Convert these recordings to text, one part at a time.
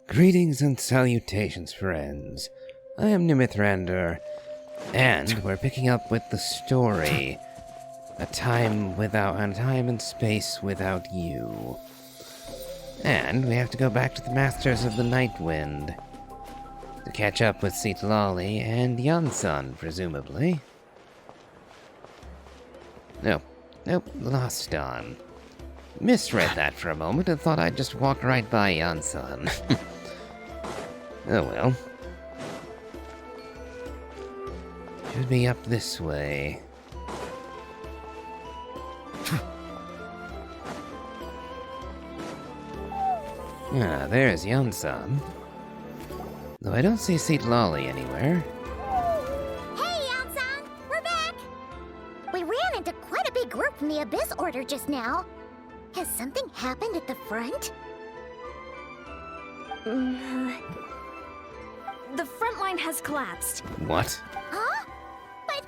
Greetings and salutations, friends. I am Nimithrander, and we're picking up with the story, A Time and Space Without You. And we have to go back to the Masters of the Night Wind to catch up with Citlali and Yansan, presumably. Nope, lost on. Misread that for a moment and thought I'd just walk right by Yansan. Oh well. Should be up this way. Ah, there's Yansan. Though I don't see Citlali anywhere. Hey, Yansan! We're back! We ran into quite a big group from the Abyss Order just now. Has something happened at the front? The front line has collapsed. What? Huh? But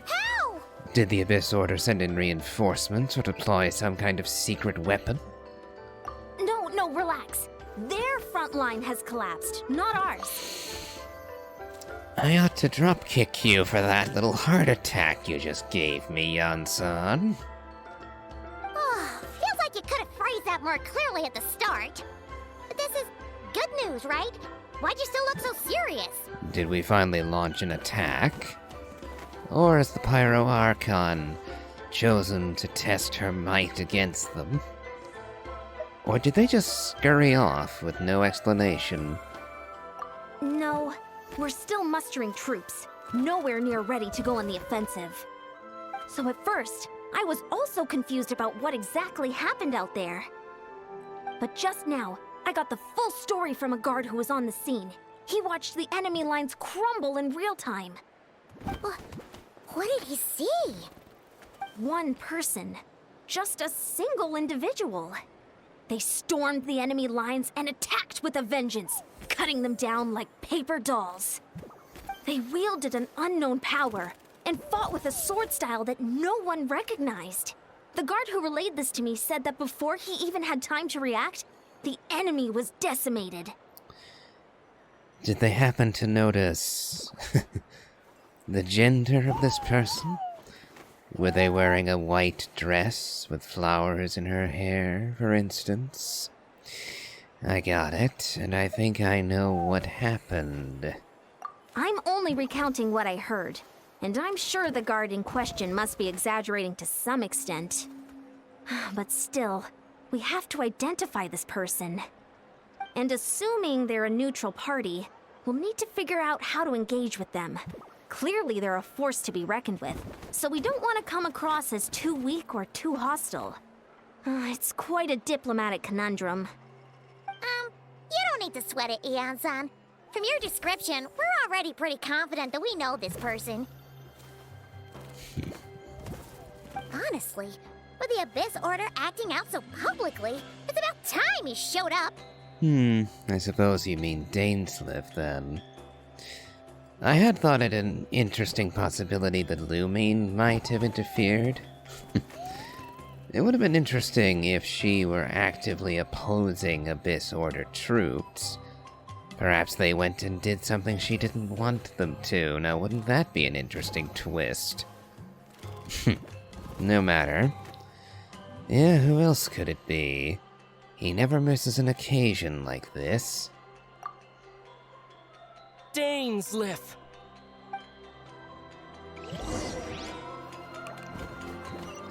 how? Did the Abyss Order send in reinforcements or deploy some kind of secret weapon? No, relax. Their front line has collapsed, not ours. I ought to dropkick you for that little heart attack you just gave me, Yansan. Feels like you could have phrased that more clearly at the start. But this is good news, right? Why'd you still look so serious? Did we finally launch an attack? Or has the Pyro Archon chosen to test her might against them? Or did they just scurry off with no explanation? No, we're still mustering troops, nowhere near ready to go on the offensive. So at first, I was also confused about what exactly happened out there. But just now, I got the full story from a guard who was on the scene. He watched the enemy lines crumble in real time. What did he see? One person. Just a single individual. They stormed the enemy lines and attacked with a vengeance, cutting them down like paper dolls. They wielded an unknown power and fought with a sword style that no one recognized. The guard who relayed this to me said that before he even had time to react, the enemy was decimated. Did they happen to notice the gender of this person? Were they wearing a white dress with flowers in her hair, for instance? I got it, and I think I know what happened. I'm only recounting what I heard, and I'm sure the guard in question must be exaggerating to some extent. But still, we have to identify this person. And assuming they're a neutral party, we'll need to figure out how to engage with them. Clearly they're a force to be reckoned with, so we don't want to come across as too weak or too hostile. It's quite a diplomatic conundrum. You don't need to sweat it, Yansan. From your description, we're already pretty confident that we know this person. Honestly, with the Abyss Order acting out so publicly, it's about time he showed up. I suppose you mean Dainsliff, then. I had thought it an interesting possibility that Lumine might have interfered. It would have been interesting if she were actively opposing Abyss Order troops. Perhaps they went and did something she didn't want them to. Now, wouldn't that be an interesting twist? No matter. Yeah, who else could it be? He never misses an occasion like this. Dainsliff!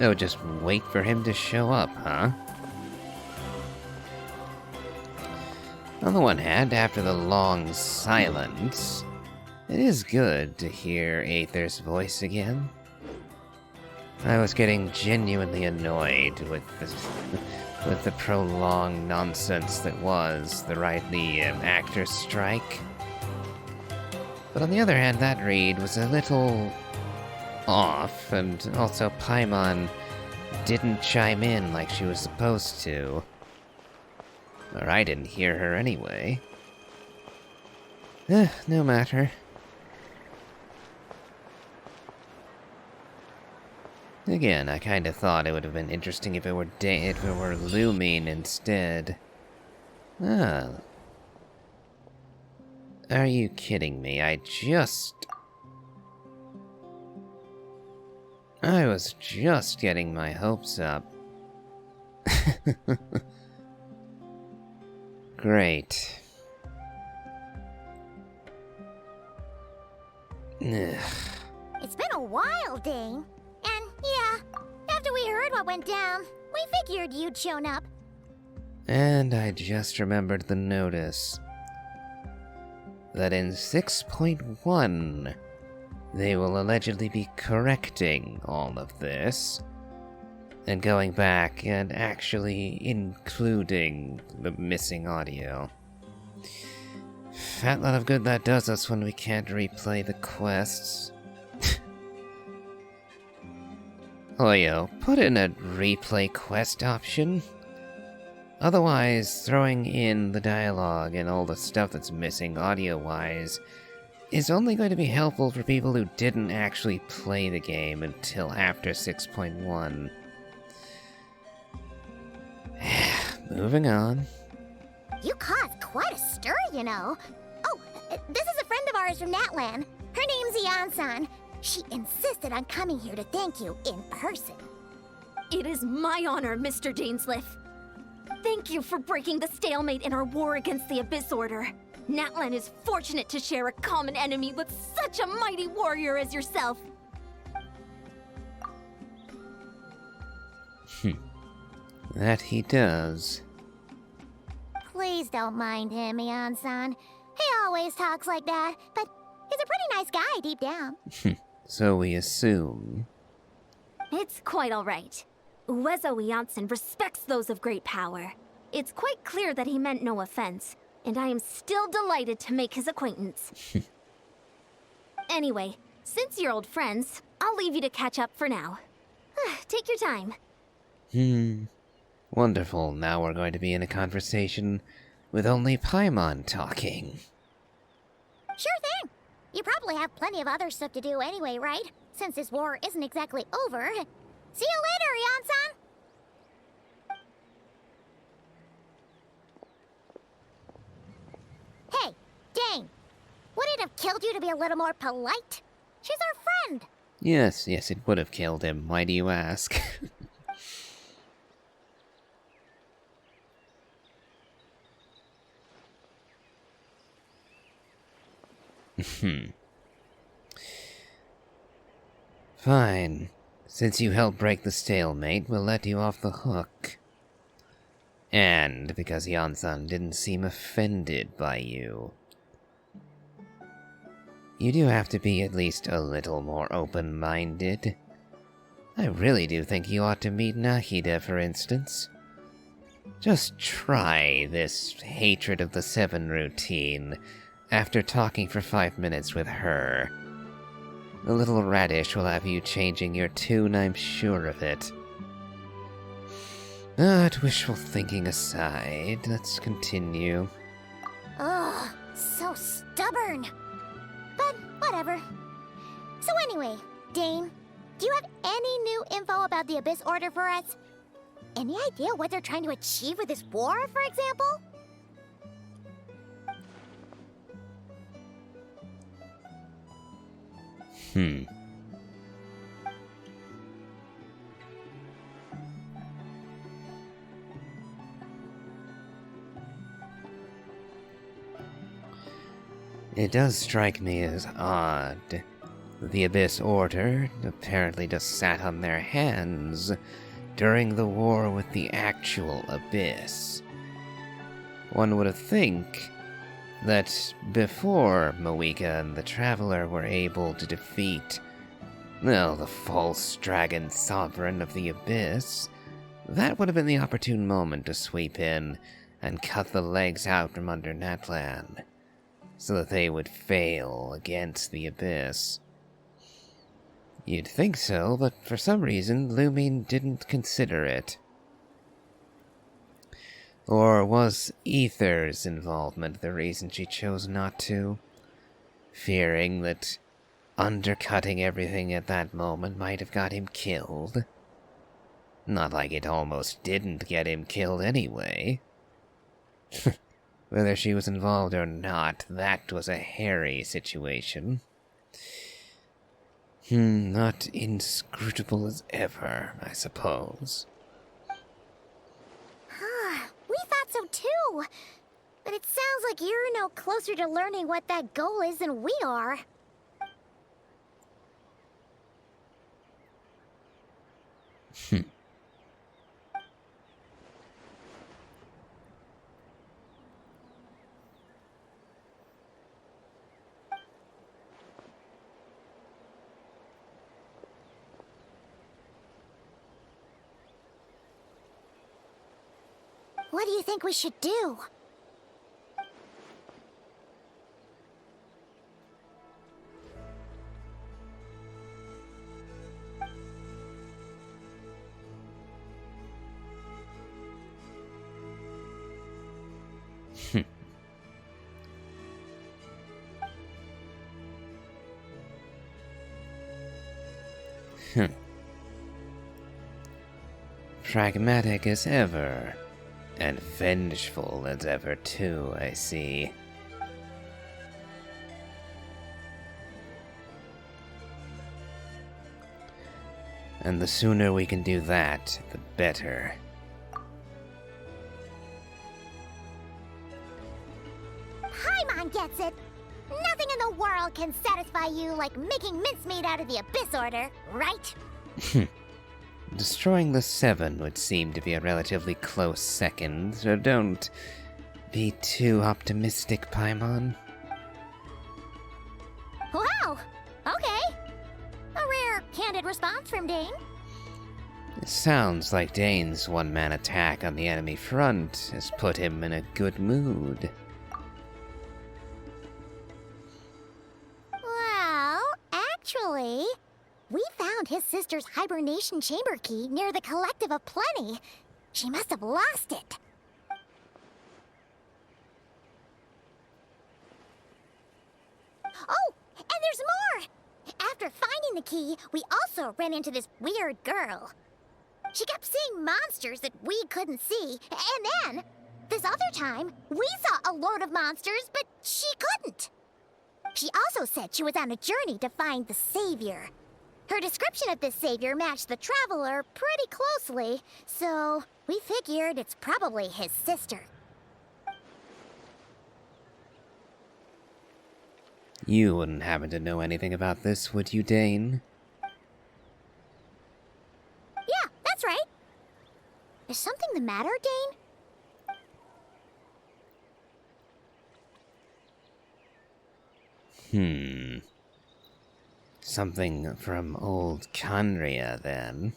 Oh, just wait for him to show up, huh? On the one hand, after the long silence, it is good to hear Aether's voice again. I was getting genuinely annoyed with the prolonged nonsense that was the actor's strike. But on the other hand, that read was a little off, and also Paimon didn't chime in like she was supposed to. Or I didn't hear her anyway. No matter. Again, I kinda thought it would have been interesting if it were Lumine instead. Ah. Are you kidding me? I was just getting my hopes up. Great. Ugh. It's been a while, Dane. And yeah, after we heard what went down, we figured you'd shown up. And I just remembered the notice that in 6.1, they will allegedly be correcting all of this and going back and actually including the missing audio. Fat lot of good that does us when we can't replay the quests. Oyo, put in a replay quest option. Otherwise, throwing in the dialogue and all the stuff that's missing audio-wise is only going to be helpful for people who didn't actually play the game until after 6.1. Moving on. You caused quite a stir, you know. Oh, this is a friend of ours from Natlan. Her name's Ian-san. She insisted on coming here to thank you in person. It is my honor, Mr. Dainsleif. Thank you for breaking the stalemate in our war against the Abyss Order. Natlan is fortunate to share a common enemy with such a mighty warrior as yourself. That he does. Please don't mind him, Ian-san. He always talks like that, but he's a pretty nice guy deep down. So we assume. It's quite all right. Uezo Janssen respects those of great power. It's quite clear that he meant no offense, and I am still delighted to make his acquaintance. Anyway, since you're old friends, I'll leave you to catch up for now. Take your time. Wonderful, now we're going to be in a conversation with only Paimon talking. Sure thing. You probably have plenty of other stuff to do anyway, right? Since this war isn't exactly over. See you later, Ian-san! Hey, Dane. Would it have killed you to be a little more polite? She's our friend. Yes, it would have killed him. Why do you ask? Fine. Since you helped break the stalemate, we'll let you off the hook. And because Yan-san didn't seem offended by you. You do have to be at least a little more open-minded. I really do think you ought to meet Nahida, for instance. Just try this hatred of the Seven routine after talking for 5 minutes with her. The little radish will have you changing your tune, I'm sure of it. But wishful thinking aside, let's continue. Ugh, so stubborn. But whatever. So anyway, Dane, do you have any new info about the Abyss Order for us? Any idea what they're trying to achieve with this war, for example? It does strike me as odd. The Abyss Order apparently just sat on their hands during the war with the actual Abyss. One would think that before Moika and the Traveler were able to defeat, well, the false dragon sovereign of the Abyss, that would have been the opportune moment to sweep in and cut the legs out from under Natlan, so that they would fail against the Abyss. You'd think so, but for some reason, Lumine didn't consider it. Or was Aether's involvement the reason she chose not to? Fearing that undercutting everything at that moment might have got him killed? Not like it almost didn't get him killed anyway. Whether she was involved or not, that was a hairy situation. Not inscrutable as ever, I suppose. We thought so too. But it sounds like you're no closer to learning what that goal is than we are. What do you think we should do? Pragmatic as ever, and vengeful as ever too, I see. And the sooner we can do that, the better. Paimon gets it! Nothing in the world can satisfy you like making mincemeat out of the Abyss Order, right? Destroying the Seven would seem to be a relatively close second, so don't be too optimistic, Paimon. Wow! Okay. A rare, candid response from Dane. It sounds like Dane's one-man attack on the enemy front has put him in a good mood. Well, actually, we found his sister's hibernation chamber key near the Collective of Plenty. She must have lost it. Oh, and there's more! After finding the key, we also ran into this weird girl. She kept seeing monsters that we couldn't see, and then, this other time, we saw a load of monsters, but she couldn't. She also said she was on a journey to find the Savior. Her description of this Savior matched the Traveler pretty closely, so we figured it's probably his sister. You wouldn't happen to know anything about this, would you, Dane? Yeah, that's right. Is something the matter, Dane? Something from old Canria, then.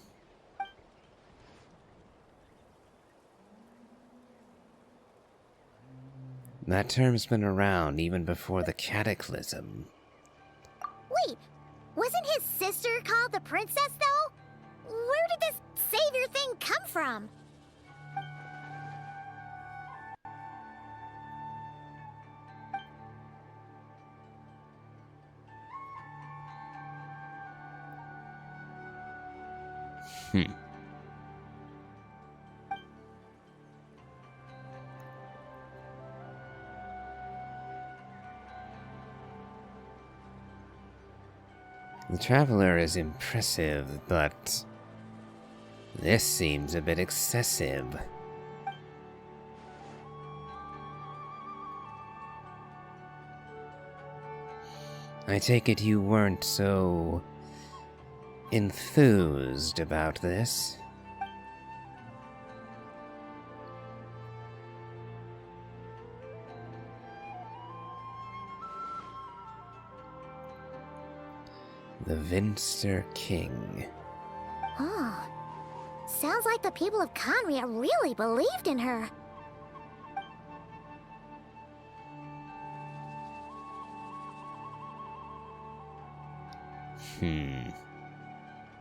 That term's been around even before the Cataclysm. Wait, wasn't his sister called the Princess, though? Where did this Savior thing come from? The Traveler is impressive, but this seems a bit excessive. I take it you weren't so enthused about this? The Vinster King. Oh, sounds like the people of Conria really believed in her.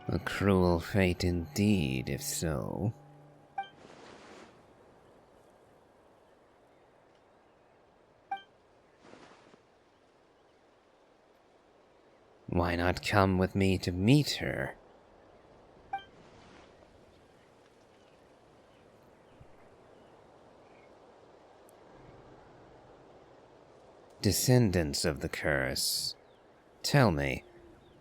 A cruel fate indeed, if so. Why not come with me to meet her? Descendants of the curse. Tell me,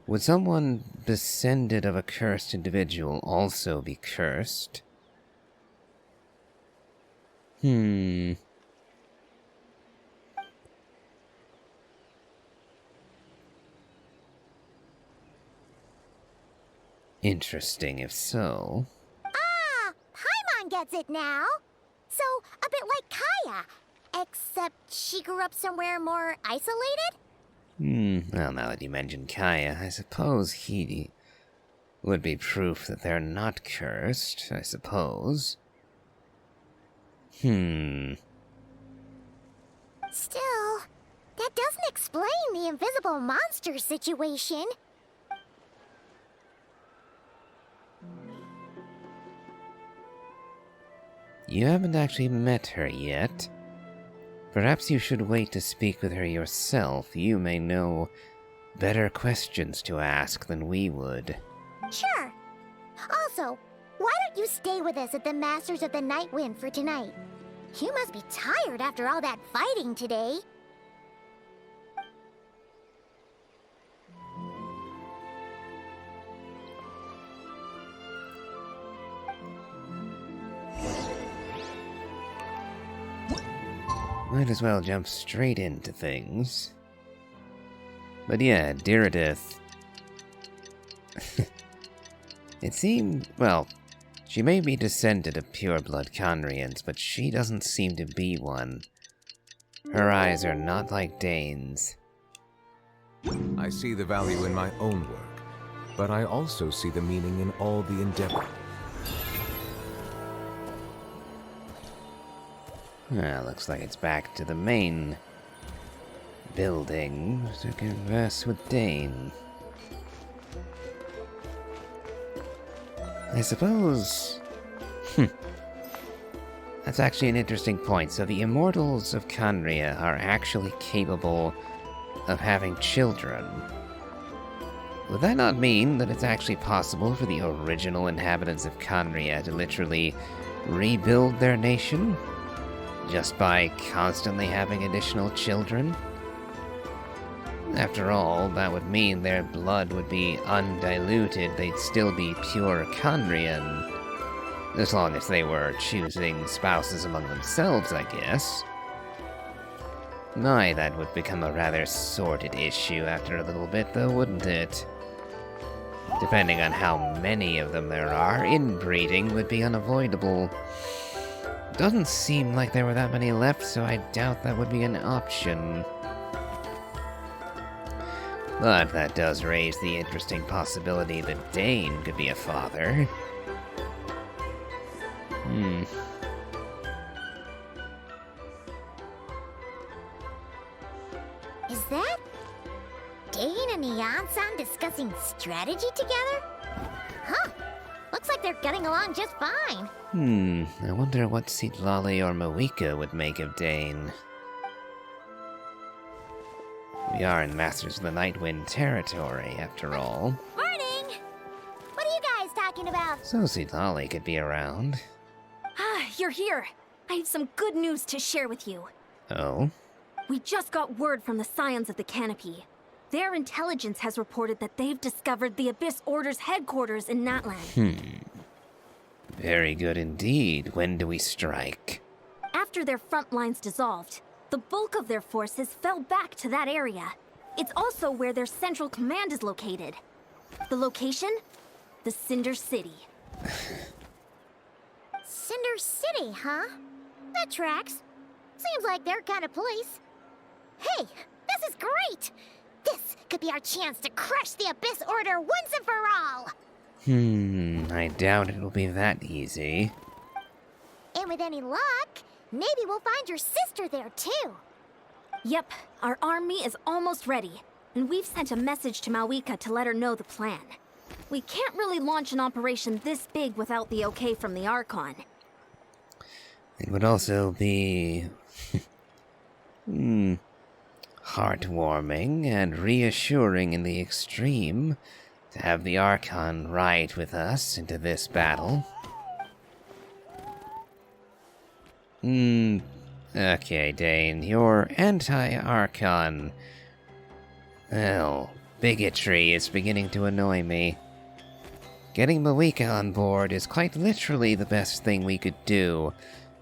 would someone descended of a cursed individual also be cursed? Interesting if so. Ah, Paimon gets it now. So, a bit like Kaya, except she grew up somewhere more isolated? Well, now that you mention Kaya, I suppose he would be proof that they're not cursed, I suppose. Still, that doesn't explain the invisible monster situation. You haven't actually met her yet. Perhaps you should wait to speak with her yourself. You may know better questions to ask than we would. Sure. Also, why don't you stay with us at the Masters of the Night Wind for tonight? You must be tired after all that fighting today. Might as well jump straight into things. But yeah, Diridith. It seemed, well, she may be descended of pure-blood Conrians, but she doesn't seem to be one. Her eyes are not like Dane's. I see the value in my own work, but I also see the meaning in all the endeavor. Well, looks like it's back to the main building to converse with Dane. I suppose... That's actually an interesting point. So the Immortals of Conria are actually capable of having children. Would that not mean that it's actually possible for the original inhabitants of Conria to literally rebuild their nation? Just by constantly having additional children? After all, that would mean their blood would be undiluted, they'd still be pure Conrian. As long as they were choosing spouses among themselves, I guess. My, that would become a rather sordid issue after a little bit, though, wouldn't it? Depending on how many of them there are, inbreeding would be unavoidable. Doesn't seem like there were that many left, so I doubt that would be an option. But that does raise the interesting possibility that Dane could be a father. Is that Dane and Neon-san discussing strategy together? Huh. Looks like they're getting along just fine. I wonder what Citlali or Moika would make of Dane. We are in Masters of the Nightwind territory, after all. Morning! What are you guys talking about? So Citlali could be around. Ah, you're here. I have some good news to share with you. Oh? We just got word from the Scions of the Canopy. Their intelligence has reported that they've discovered the Abyss Order's headquarters in Natlan. Very good indeed. When do we strike? After their front lines dissolved, the bulk of their forces fell back to that area. It's also where their central command is located. The location? The Cinder City. Cinder City, huh? That tracks. Seems like their kind of place. Hey, this is great! This could be our chance to crush the Abyss Order once and for all! I doubt it'll be that easy. And with any luck, maybe we'll find your sister there too. Yep, our army is almost ready, and we've sent a message to Mawika to let her know the plan. We can't really launch an operation this big without the okay from the Archon. It would also be... heartwarming and reassuring in the extreme to have the Archon ride with us into this battle. Okay, Dane, your anti-Archon... Well, bigotry is beginning to annoy me. Getting Mawika on board is quite literally the best thing we could do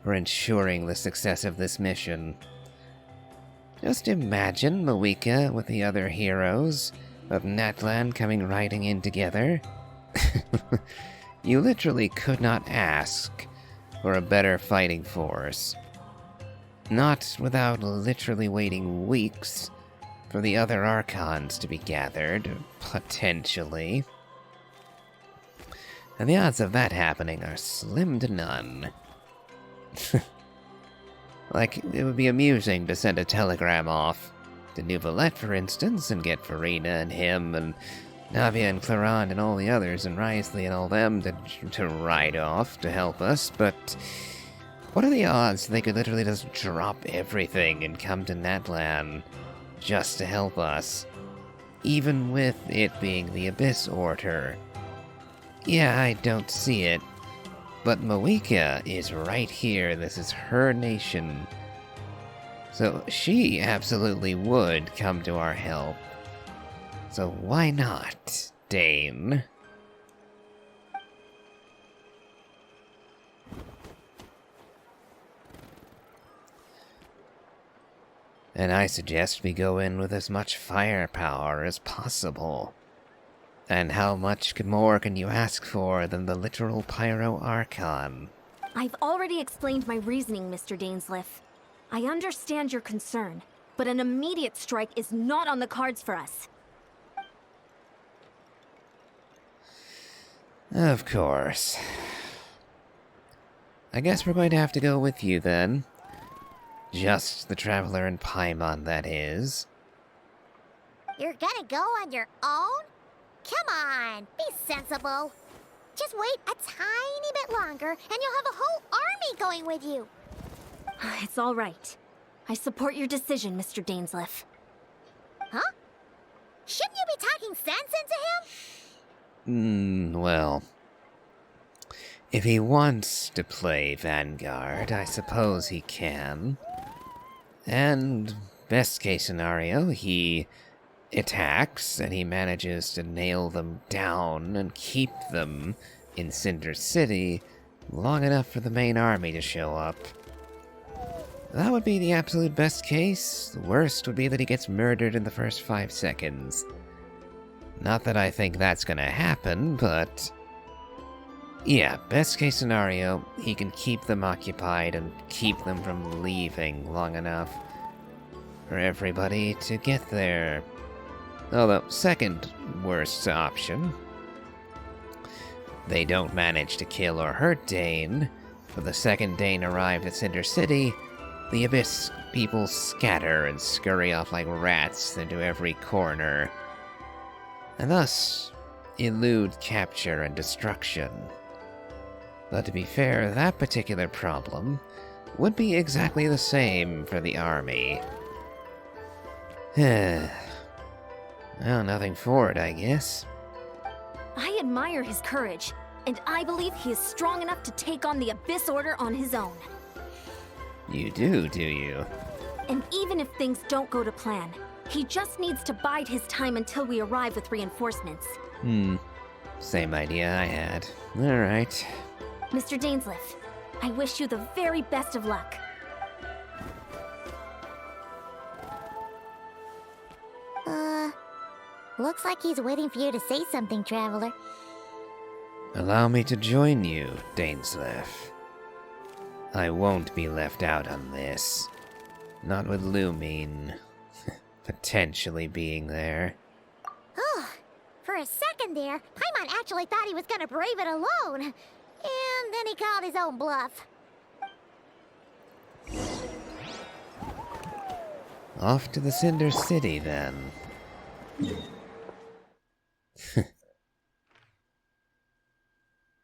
for ensuring the success of this mission. Just imagine Mawika with the other heroes of Natlan coming riding in together. You literally could not ask for a better fighting force. Not without literally waiting weeks for the other Archons to be gathered, potentially. And the odds of that happening are slim to none. Like, it would be amusing to send a telegram off to New Valette, for instance, and get Farina and him and Navia and Claron and all the others and Risley and all them to ride off to help us, but what are the odds they could literally just drop everything and come to Natlan just to help us? Even with it being the Abyss Order. Yeah, I don't see it. But Mawika is right here. This is her nation. So she absolutely would come to our help. So why not, Dane? And I suggest we go in with as much firepower as possible. And how much more can you ask for than the literal Pyro Archon? I've already explained my reasoning, Mr. Dainsleif. I understand your concern, but an immediate strike is not on the cards for us. Of course. I guess we're going to have to go with you then. Just the Traveler and Paimon, that is. You're gonna go on your own? Come on, be sensible. Just wait a tiny bit longer, and you'll have a whole army going with you. It's all right. I support your decision, Mr. Dainsleif. Huh? Shouldn't you be talking sense into him? Well... if he wants to play Vanguard, I suppose he can. And, best case scenario, he attacks and he manages to nail them down and keep them in Cinder City long enough for the main army to show up. That would be the absolute best case. The worst would be that he gets murdered in the first 5 seconds. Not that I think that's gonna happen, but... yeah, best case scenario, he can keep them occupied and keep them from leaving long enough for everybody to get there. Although, second worst option, they don't manage to kill or hurt Dane, but the second Dane arrived at Cinder City, the Abyss people scatter and scurry off like rats into every corner, and thus elude capture and destruction. But to be fair, that particular problem would be exactly the same for the army. Well, nothing for it, I guess. I admire his courage, and I believe he is strong enough to take on the Abyss Order on his own. You do you? And even if things don't go to plan, he just needs to bide his time until we arrive with reinforcements. Same idea I had. Alright. Mr. Dainsleif, I wish you the very best of luck. Looks like he's waiting for you to say something, Traveler. Allow me to join you, Dainsleif. I won't be left out on this. Not with Lumine potentially being there. Oh, for a second there, Paimon actually thought he was gonna brave it alone. And then he called his own bluff. Off to the Cinder City, then.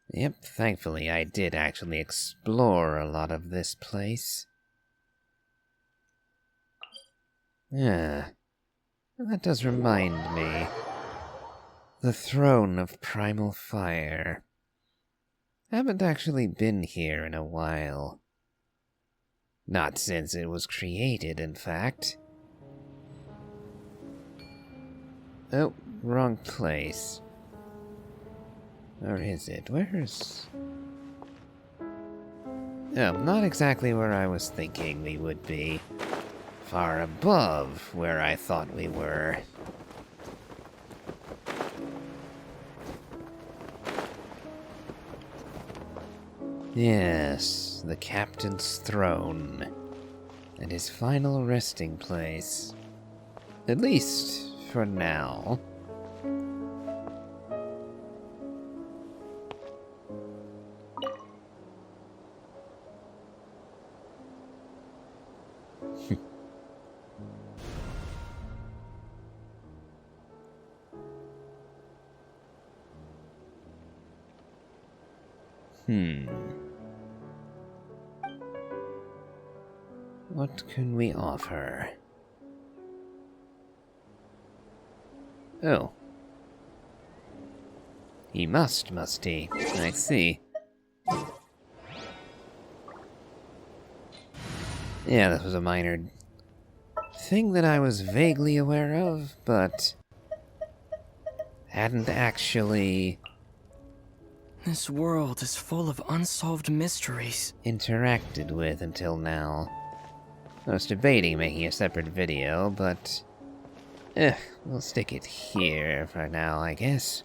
Yep, thankfully I did actually explore a lot of this place. Yeah, that does remind me. The Throne of Primal Fire. Haven't actually been here in a while. Not since it was created, in fact. Oh, wrong place. Or is it? Where's... Oh, not exactly where I was thinking we would be. Far above where I thought we were. Yes, the captain's throne. And his final resting place. At least, for now. What can we offer? Oh. He must he? I see. Yeah, this was a minor thing that I was vaguely aware of, but hadn't actually This world is full of unsolved mysteries. interacted with until now. I was debating making a separate video, but we'll stick it here for now, I guess.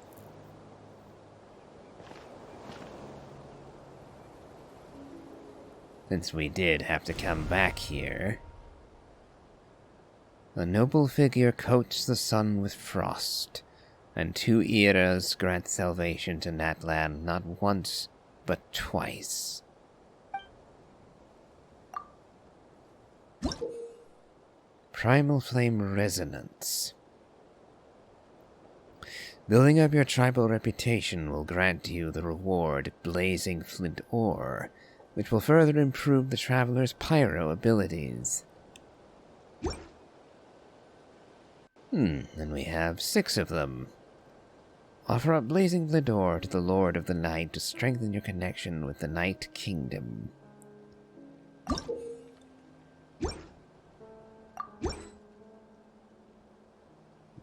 Since we did have to come back here. A noble figure coats the sun with frost, and 2 eras grant salvation to Natlan not once, but twice. Primal Flame Resonance. Building up your tribal reputation will grant you the reward Blazing Flint Ore, which will further improve the traveler's pyro abilities. And we have 6 of them. Offer up Blazing Flint Ore to the Lord of the Night to strengthen your connection with the Night Kingdom.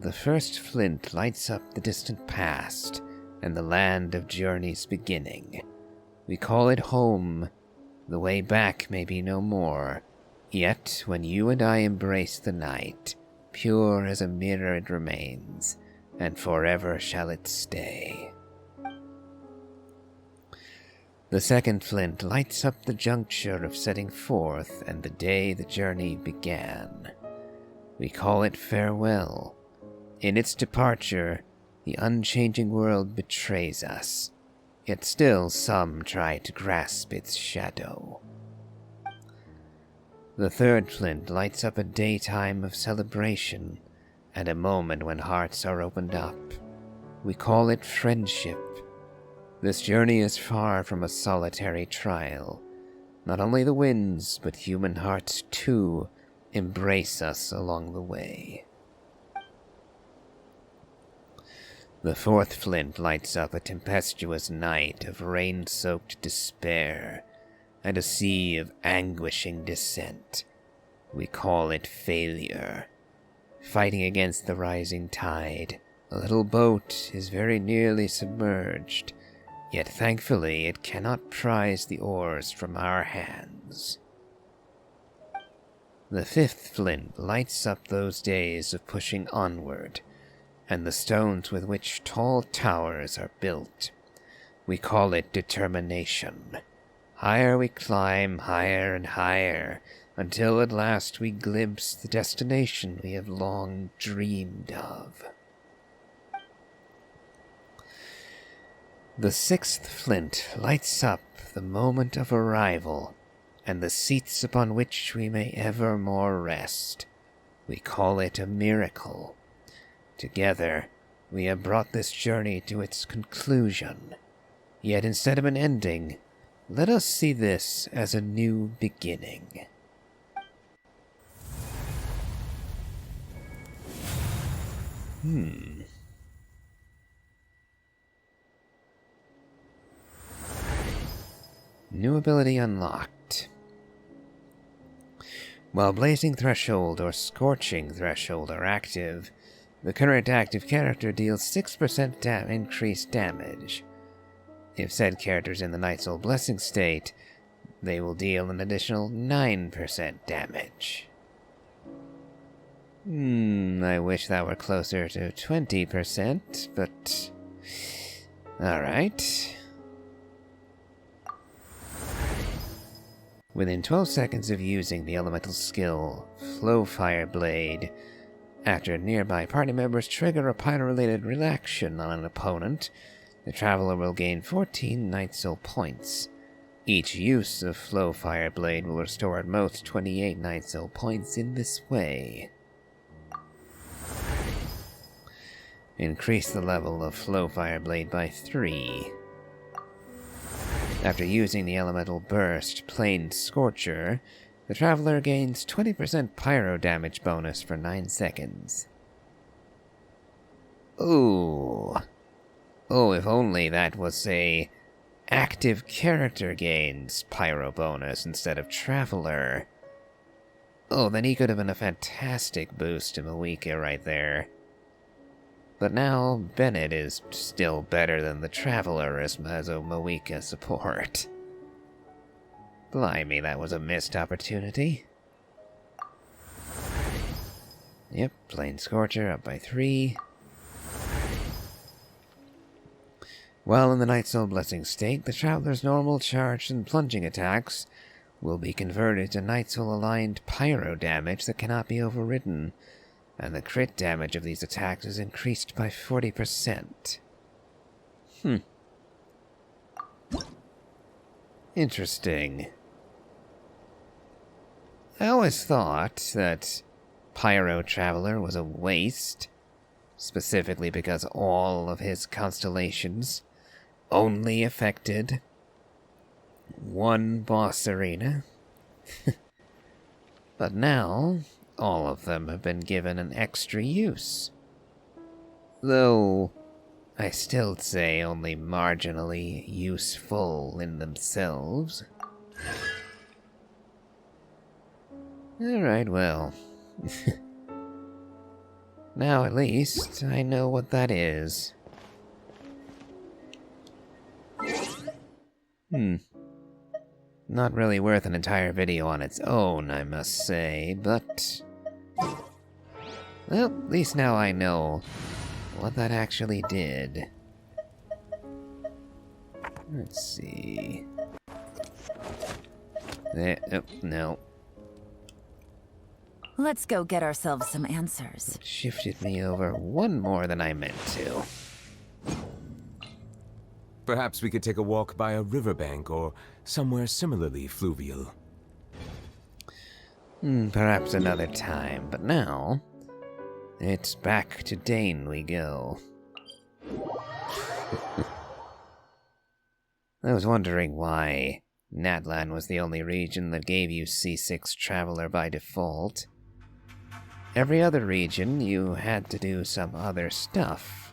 The first flint lights up the distant past and the land of journey's beginning. We call it home. The way back may be no more. Yet, when you and I embrace the night, pure as a mirror it remains, and forever shall it stay. The second flint lights up the juncture of setting forth and the day the journey began. We call it farewell. In its departure, the unchanging world betrays us, yet still some try to grasp its shadow. The third flint lights up a daytime of celebration, and a moment when hearts are opened up. We call it friendship. This journey is far from a solitary trial. Not only the winds, but human hearts too, embrace us along the way. The fourth flint lights up a tempestuous night of rain-soaked despair, and a sea of anguishing descent. We call it failure. Fighting against the rising tide, a little boat is very nearly submerged, yet thankfully it cannot prise the oars from our hands. The fifth flint lights up those days of pushing onward, and the stones with which tall towers are built. We call it determination. Higher we climb, higher and higher, until at last we glimpse the destination we have long dreamed of. The sixth flint lights up the moment of arrival, and the seats upon which we may evermore rest. We call it a miracle. Together, we have brought this journey to its conclusion. Yet instead of an ending, let us see this as a new beginning. New ability unlocked. While Blazing Threshold or Scorching Threshold are active, the current active character deals 6% increased damage. If said character's in the Night Soul Blessing state, they will deal an additional 9% damage. I wish that were closer to 20%, but... Alright. Within 12 seconds of using the elemental skill, Flow Fire Blade, after nearby party members trigger a pyro-related reaction on an opponent, the Traveler will gain 14 Night Soul points. Each use of Flow Fire Blade will restore at most 28 Night Soul points in this way. Increase the level of Flow Fire Blade by 3. After using the Elemental Burst Plain Scorcher, the Traveler gains 20% pyro damage bonus for 9 seconds. Ooh. Oh, if only that was a active character gains pyro bonus instead of Traveler. Oh, then he could have been a fantastic boost to Mawika right there. But now, Bennett is still better than the Traveler as a Mawika support. Blimey, that was a missed opportunity. Yep, Plain Scorcher up by 3. While in the Night Soul Blessing state, the Traveler's normal charged and plunging attacks will be converted to Night Soul aligned pyro damage that cannot be overridden, and the crit damage of these attacks is increased by 40%. Interesting. I always thought that Pyro Traveler was a waste, specifically because all of his constellations only affected one boss arena. But now, all of them have been given an extra use. Though, I still say only marginally useful in themselves. Alright, well. Now at least I know what that is. Not really worth an entire video on its own, I must say, but... well, at least now I know what that actually did. Let's see... there, oh, no. Let's go get ourselves some answers. It shifted me over one more than I meant to. Perhaps we could take a walk by a riverbank or somewhere similarly fluvial. Perhaps another time, but now... it's back to Dane we go. I was wondering why Natlan was the only region that gave you C6 Traveler by default. Every other region, you had to do some other stuff,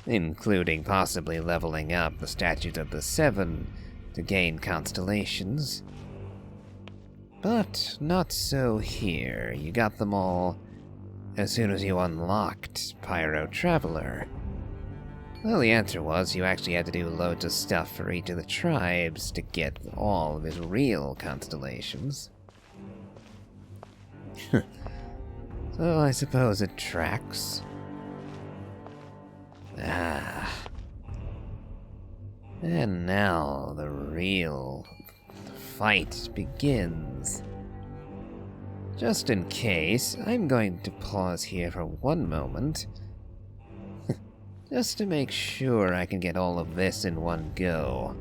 including possibly leveling up the Statutes of the Seven to gain constellations. But not so here. You got them all as soon as you unlocked Pyro Traveler. Well, the answer was you actually had to do loads of stuff for each of the tribes to get all of his real constellations. So I suppose it tracks. And now the real fight begins. Just in case, I'm going to pause here for one moment. Just to make sure I can get all of this in one go.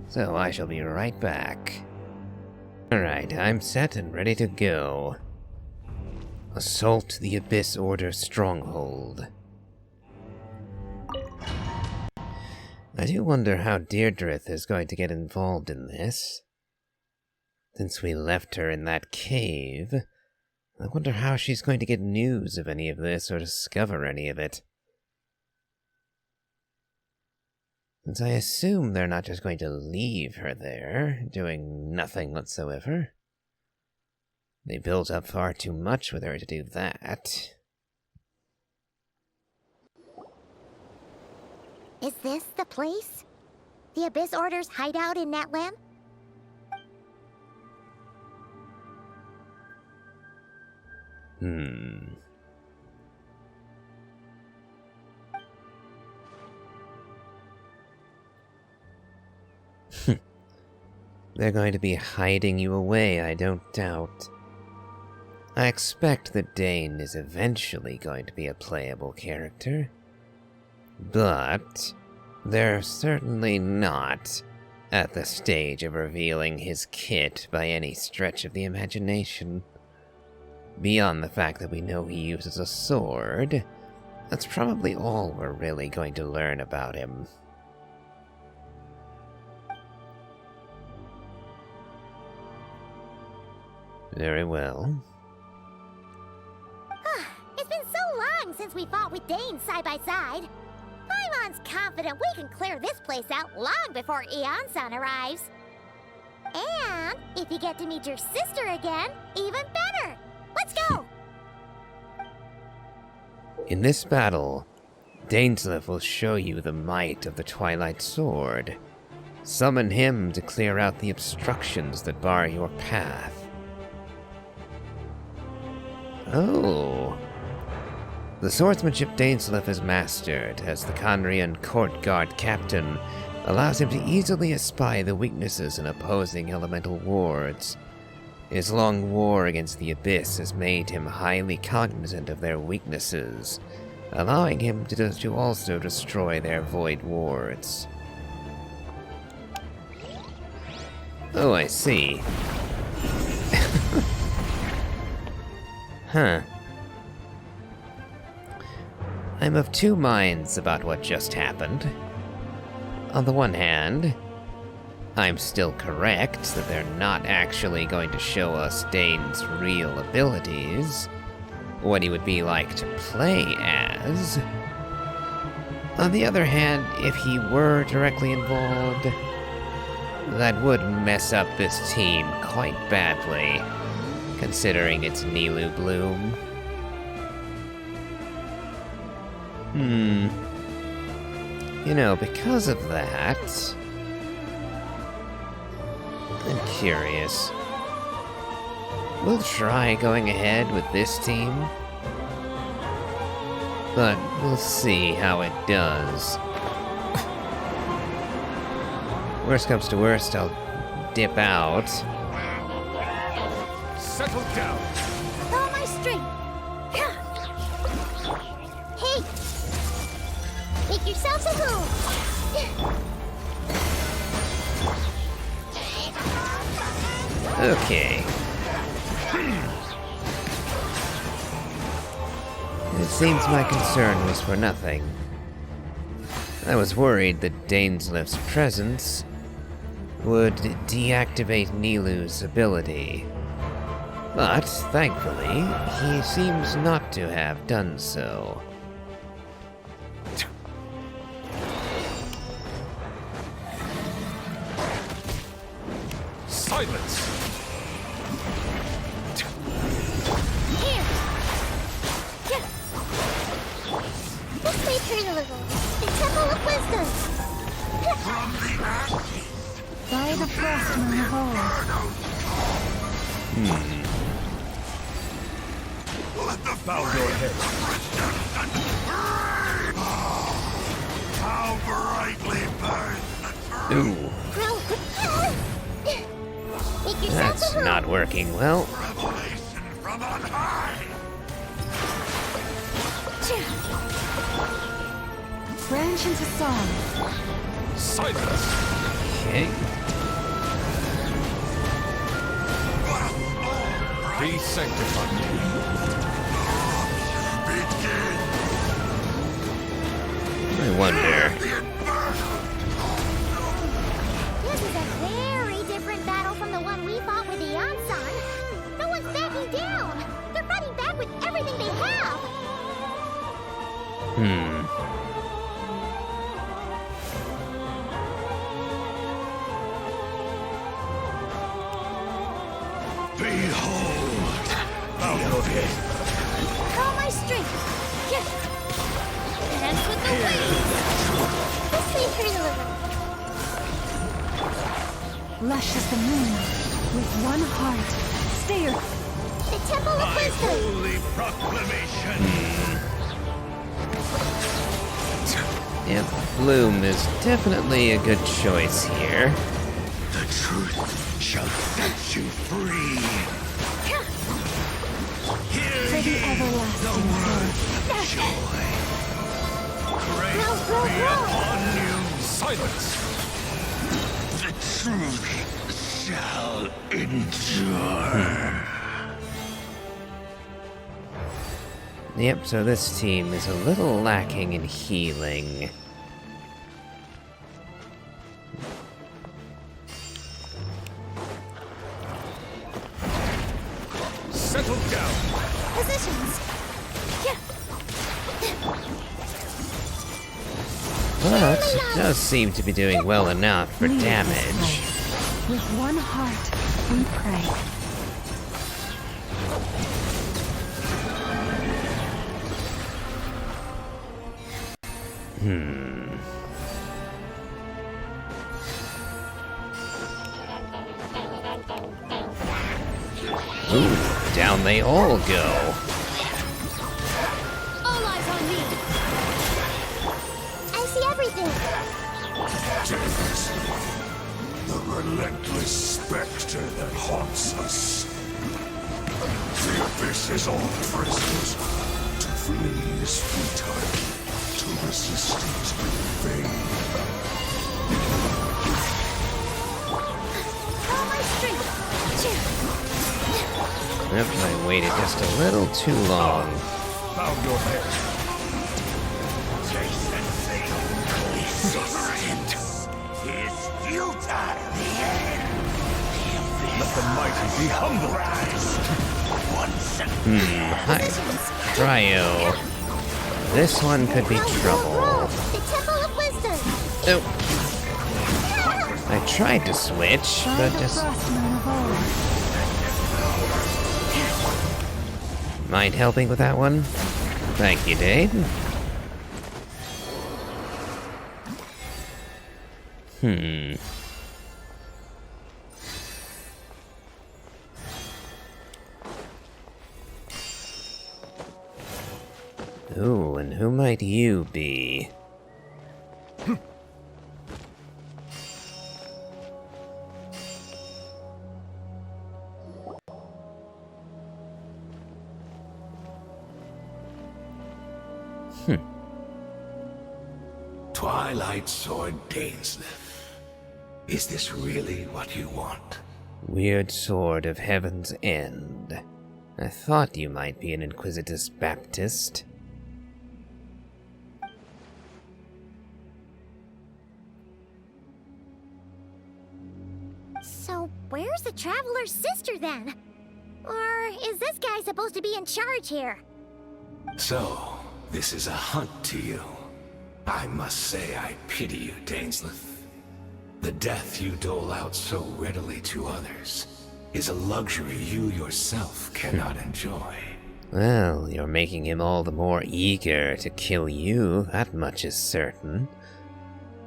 So I shall be right back. Alright, I'm set and ready to go. Assault the Abyss Order stronghold. I do wonder how Deirdrith is going to get involved in this. Since we left her in that cave, I wonder how she's going to get news of any of this or discover any of it. Since I assume they're not just going to leave her there, doing nothing whatsoever. They built up far too much with her to do that. Is this the place? The Abyss Order's hideout in Natlan? They're going to be hiding you away, I don't doubt. I expect that Dane is eventually going to be a playable character. But they're certainly not at the stage of revealing his kit by any stretch of the imagination. Beyond the fact that we know he uses a sword, that's probably all we're really going to learn about him. Very well. It's been so long since we fought with Dane side by side. Paimon's confident we can clear this place out long before Eon-san arrives. And if you get to meet your sister again, even better. Let's go! In this battle, Dainsleif will show you the might of the Twilight Sword. Summon him to clear out the obstructions that bar your path. Oh. The swordsmanship Dainsleif has mastered as the Conrian court guard captain allows him to easily espy the weaknesses in opposing elemental wards. His long war against the Abyss has made him highly cognizant of their weaknesses, allowing him to also destroy their void wards. Oh, I see. Huh. I'm of two minds about what just happened. On the one hand, I'm still correct that they're not actually going to show us Dane's real abilities, what he would be like to play as. On the other hand, if he were directly involved, that would mess up this team quite badly, considering it's Nilou Bloom. You know, because of that, I'm curious. We'll try going ahead with this team, but we'll see how it does. Worst comes to worst, I'll dip out. Settle down. With all my strength. Hey! Make yourselves a move! Okay. It seems my concern was for nothing. I was worried that Dainsleif's presence would deactivate Nilou's ability. But, thankfully, he seems not to have done so. Silence! Here! Yes! This may turn a little. The Temple of Wisdom! By the frost moon of old. Let the bow your head. How brightly burns the Ooh, Make yourselves that's a move! not working well. revelation from on high. Branch into song. Silence! Okay. Be sanctified. I wonder. This is a very different battle from the one we fought with Eon-san. No one's backing down. They're fighting back with everything they have. Behold, lush as the moonlight, with one heart. Stay. The Temple of Wisdom! Holy proclamation! Yep, Bloom is definitely a good choice here. The truth shall set you free. Hear For the ye everlasting the word. word of joy. Grace be upon you. Silence! The truth shall endure. Yep, so this team is a little lacking in healing. Settle down. Positions! But it does seem to be doing well enough for Lead this damage. way. With one heart, we pray. Ooh, down they all go. All eyes on me! I see everything! The relentless specter that haunts us. The abyss is all prisoners. To flee is futile. To resist is vain. All my strength! Yep, I waited just a little too long. Bow your head. Suffering is futile. Let the mighty be humble. Hi. Cryo. This one could be trouble. The Temple of Wisdom! Oh. I tried to switch, By but the just frostmoon of old. mind helping with that one? Thank you, Dave. Ooh, and who might you be? Twilight Sword Gainsleif. Is this really what you want? Weird Sword of Heaven's End. I thought you might be an Inquisitus Baptist. So, where's the Traveler's sister then? Or is this guy supposed to be in charge here? So, this is a hunt to you. I must say I pity you, Dainsleif. The death you dole out so readily to others is a luxury you yourself cannot enjoy. Well, you're making him all the more eager to kill you, that much is certain.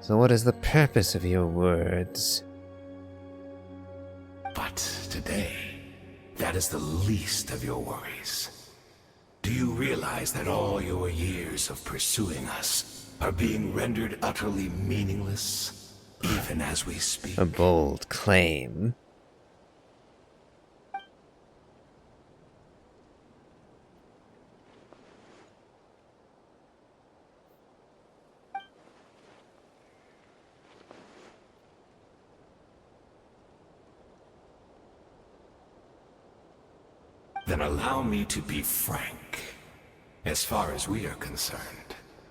So what is the purpose of your words? But today, that is the least of your worries. Do you realize that all your years of pursuing us are being rendered utterly meaningless, even as we speak? A bold claim. Then allow me to be frank. As far as we are concerned,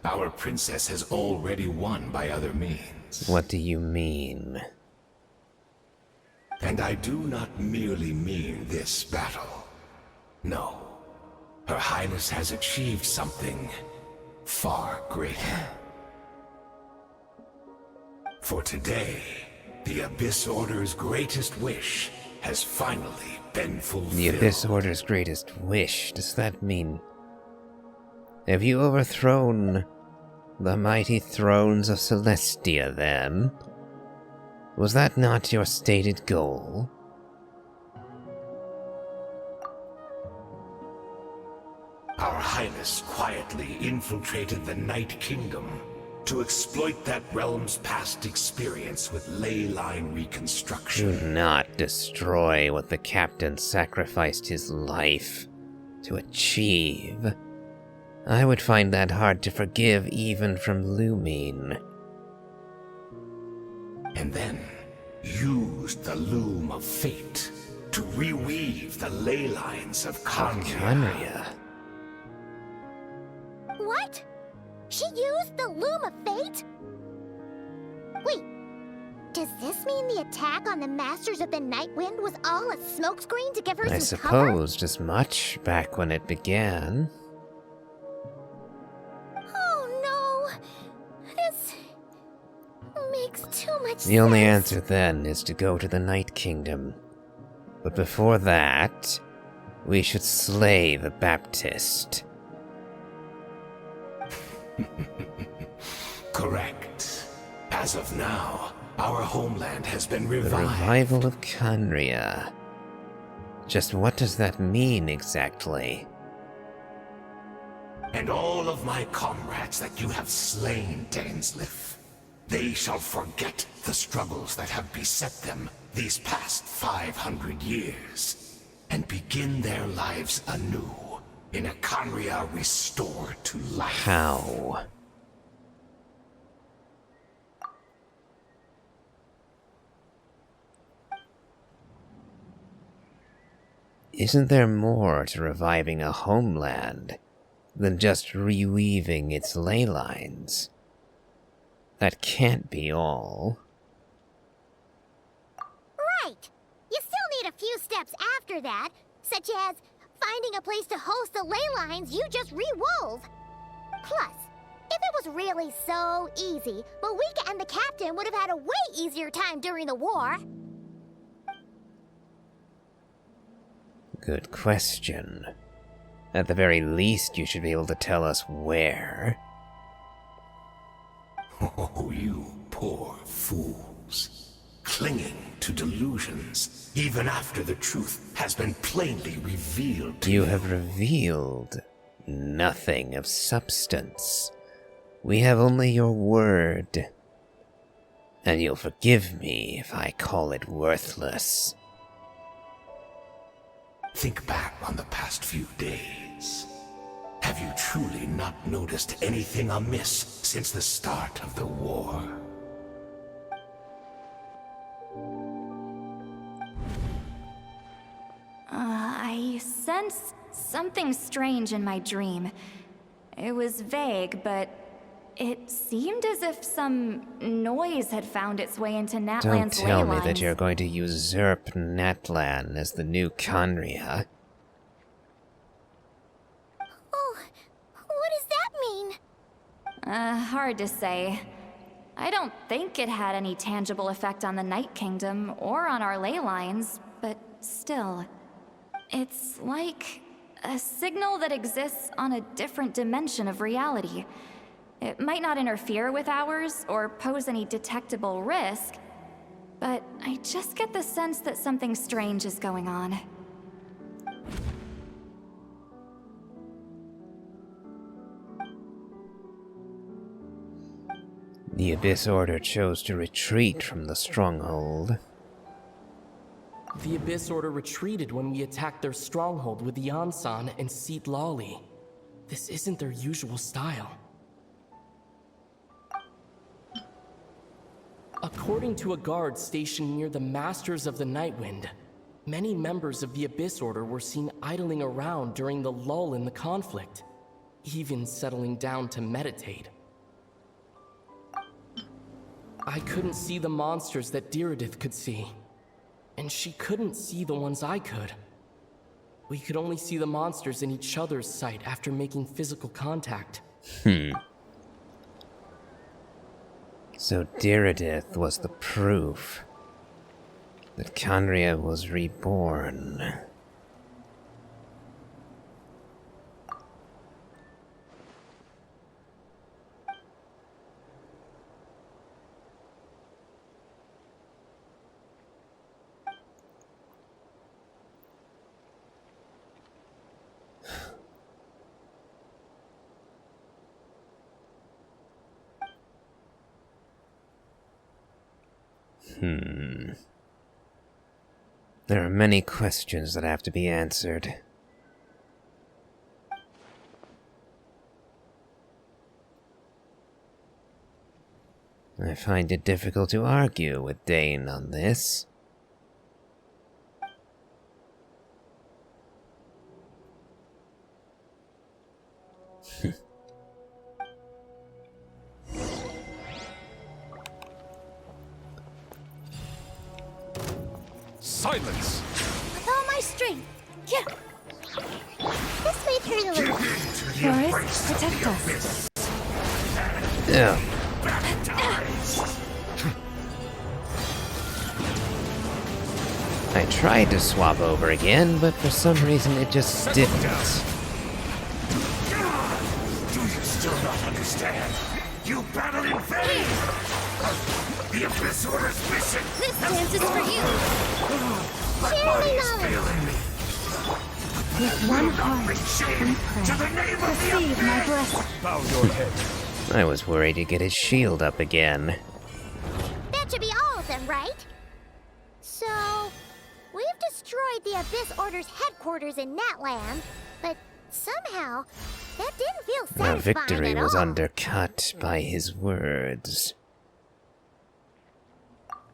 our princess has already won by other means. What do you mean? And I do not merely mean this battle. No. Her Highness has achieved something far greater. For today, the Abyss Order's greatest wish has finally been fulfilled. The Abyss Order's greatest wish, does that mean... Have you overthrown the mighty thrones of Celestia, then? Was that not your stated goal? Our Highness quietly infiltrated the Night Kingdom to exploit that realm's past experience with ley line reconstruction. Do not destroy what the captain sacrificed his life to achieve. I would find that hard to forgive even from Lumine. And then used the loom of fate to reweave the ley lines of Khaenri'ah. What? She used the Loom of Fate? Wait, does this mean the attack on the Masters of the Night Wind was all a smokescreen to give her I some cover? supposed as much back when it began. Oh no! This makes too much sense. The only answer then is to go to the Night Kingdom. But before that, we should slay the Baptist. Correct. As of now, our homeland has been The revived. revival of Khaenri'ah. Just what does that mean exactly? And all of my comrades that you have slain, Dainsleif, they shall forget the struggles that have beset them these past 500 years, and begin their lives anew in a Khaenri'ah restored to life. How? Isn't there more to reviving a homeland than just reweaving its ley lines? That can't be all. Right! You still need a few steps after that, such as finding a place to host the ley lines you just re-wove. Plus, if it was really so easy, Moika and the captain would have had a way easier time during the war. Good question. At the very least, you should be able to tell us where. Oh, you poor fools. Clinging to delusions, even after the truth has been plainly revealed to you. You have revealed nothing of substance. We have only your word. And you'll forgive me if I call it worthless. Think back on the past few days. Have you truly not noticed anything amiss since the start of the war? I sensed something strange in my dream. It was vague, but it seemed as if some noise had found its way into Don't Natlan's tell ley me that lines. you're going to usurp Natlan as the new Khaenri'ah. Oh, what does that mean? Hard to say. I don't think it had any tangible effect on the Night Kingdom or on our ley lines, but still. It's like a signal that exists on a different dimension of reality. It might not interfere with ours or pose any detectable risk, but I just get the sense that something strange is going on. The Abyss Order chose to retreat from the stronghold. The Abyss Order retreated when we attacked their stronghold with Yansan and Seat Lawley. This isn't their usual style. According to a guard stationed near the Masters of the Nightwind, many members of the Abyss Order were seen idling around during the lull in the conflict, even settling down to meditate. I couldn't see the monsters that Diridith could see, and she couldn't see the ones I could. We could only see the monsters in each other's sight after making physical contact. So Diridith was the proof that Khaenri'ah was reborn. There are many questions that have to be answered. I find it difficult to argue with Dane on this. Silence! With all my strength. Yeah. This may turn a little. Forest, protect us. Yeah. I tried to swap over again, but for some reason it just didn't. Do you still not understand? You battle in vain! The Abyss Order's mission! This dance is for you. My Share body me is knowledge. failing me. With one Will not heart, bring shame we to pray. the name of the Receive my Abyss! blessing. Bow your head. I was worried to get his shield up again. That should be all of them, right? So, we've destroyed the Abyss Order's headquarters in Natland, but somehow that didn't feel Our satisfying victory at was all. undercut by his words.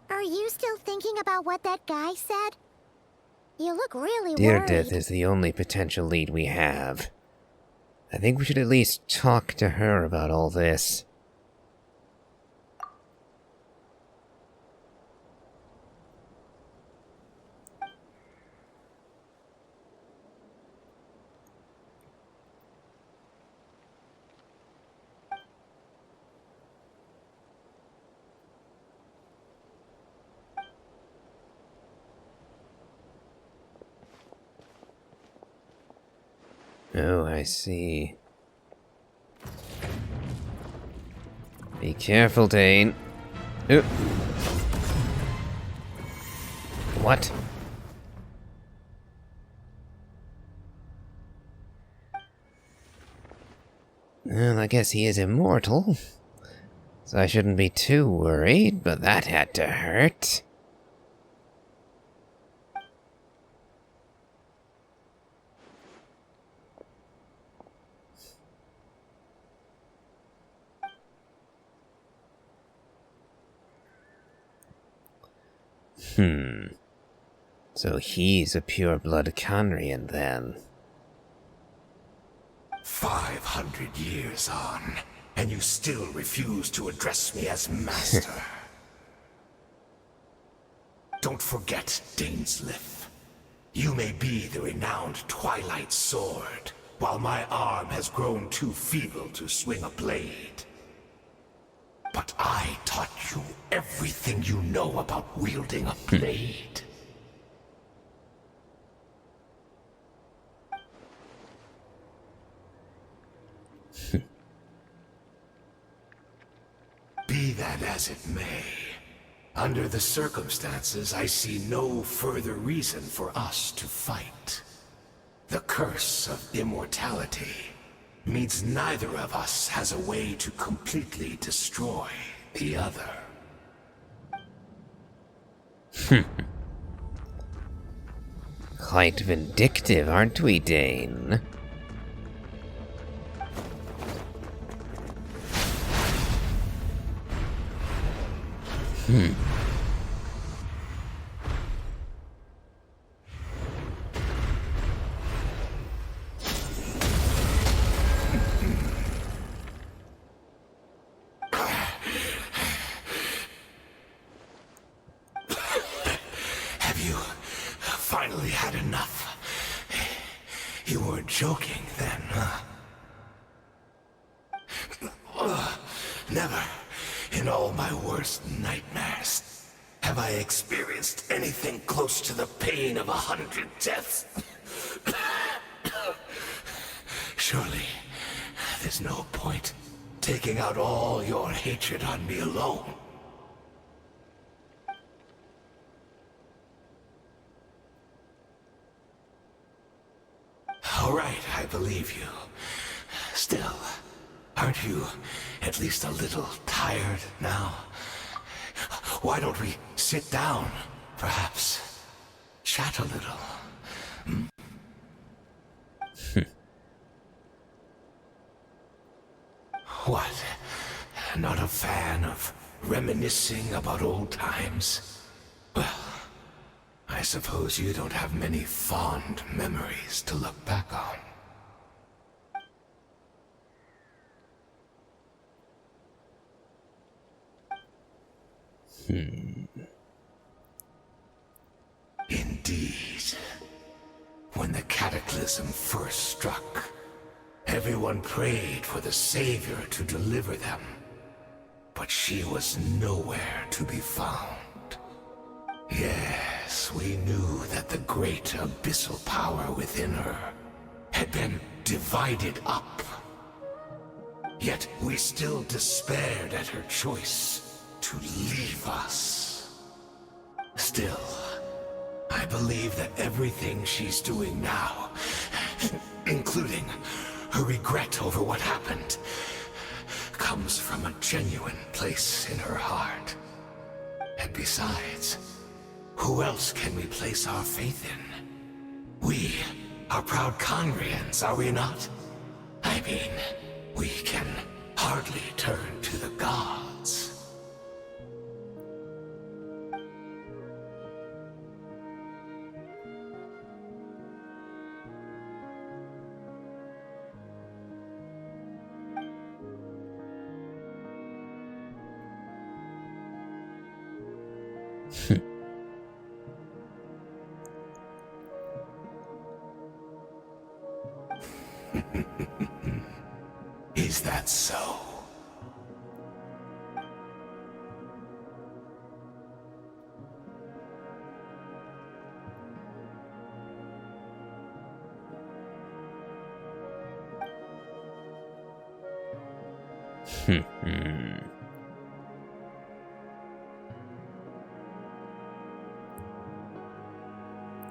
Are you still thinking about what that guy said? You look really Dear worried. Death is the only potential lead we have. I think we should at least talk to her about all this. Oh, I see. Be careful, Dane. What? Well, I guess he is immortal. So I shouldn't be too worried, but that had to hurt. So he's a pure-blood Conrian, then. 500 years on, and you still refuse to address me as master. Don't forget, Dainsleif. You may be the renowned Twilight Sword, while my arm has grown too feeble to swing a blade. But I taught you everything you know about wielding a blade. Be that as it may, under the circumstances, I see no further reason for us to fight. The curse of immortality means neither of us has a way to completely destroy the other. Quite vindictive, aren't we, Dane? Have you finally had enough? You weren't joking then, huh? Never, in all my worst nightmares, have I experienced anything close to the pain of 100 deaths. Surely, there's no point taking out all your hatred on me alone. All right, I believe you. Still, aren't you at least a little tired now? why don't we sit down, perhaps chat a little? What? Not a fan of reminiscing about old times? Well, I suppose you don't have many fond memories to look back on. Indeed. When the cataclysm first struck, everyone prayed for the Savior to deliver them. But she was nowhere to be found. Yes, we knew that the great abyssal power within her had been divided up. Yet we still despaired at her choice to leave us. Still, I believe that everything she's doing now, including her regret over what happened, comes from a genuine place in her heart. And besides, who else can we place our faith in? We are proud Conrians, are we not? I mean, we can hardly turn to the gods. Is that so?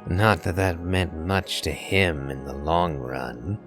Not that that meant much to him in the long run.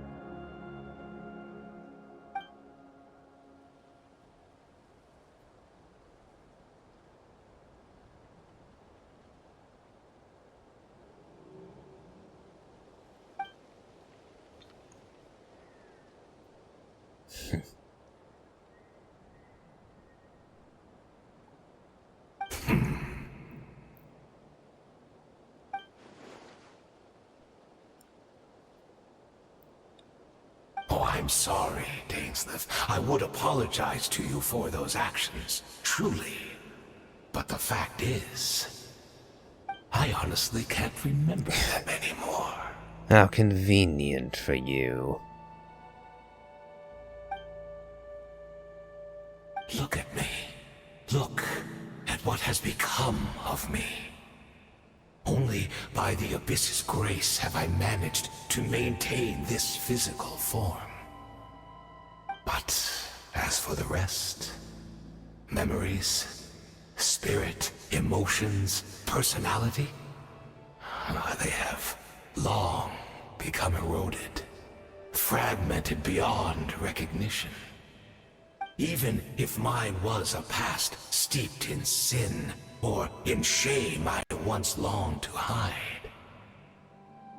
I'm sorry, Dainsleif. I would apologize to you for those actions, truly. But the fact is, I honestly can't remember them anymore. How convenient for you. Look at me. Look at what has become of me. Only by the Abyss's grace have I managed to maintain this physical form. But as for the rest, memories, spirit, emotions, personality, they have long become eroded, fragmented beyond recognition. Even if mine was a past steeped in sin or in shame I once longed to hide,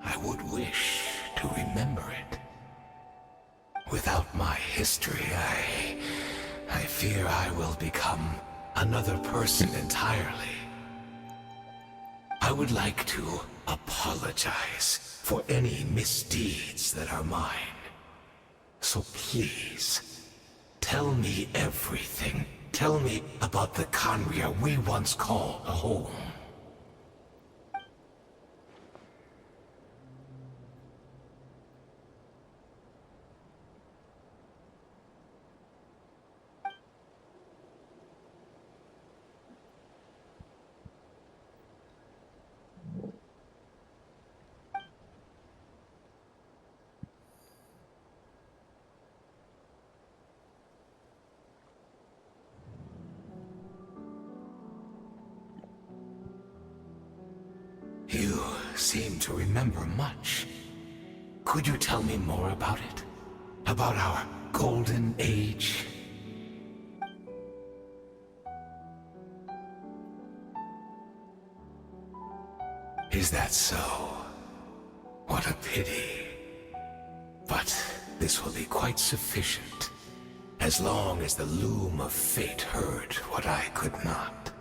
I would wish to remember it. Without my history, I fear I will become another person entirely. I would like to apologize for any misdeeds that are mine. So please, tell me everything. Tell me about the Conria we once called home. You seem to remember much. Could you tell me more about it? About our golden age? Is that so? What a pity. But this will be quite sufficient, as long as the loom of fate heard what I could not.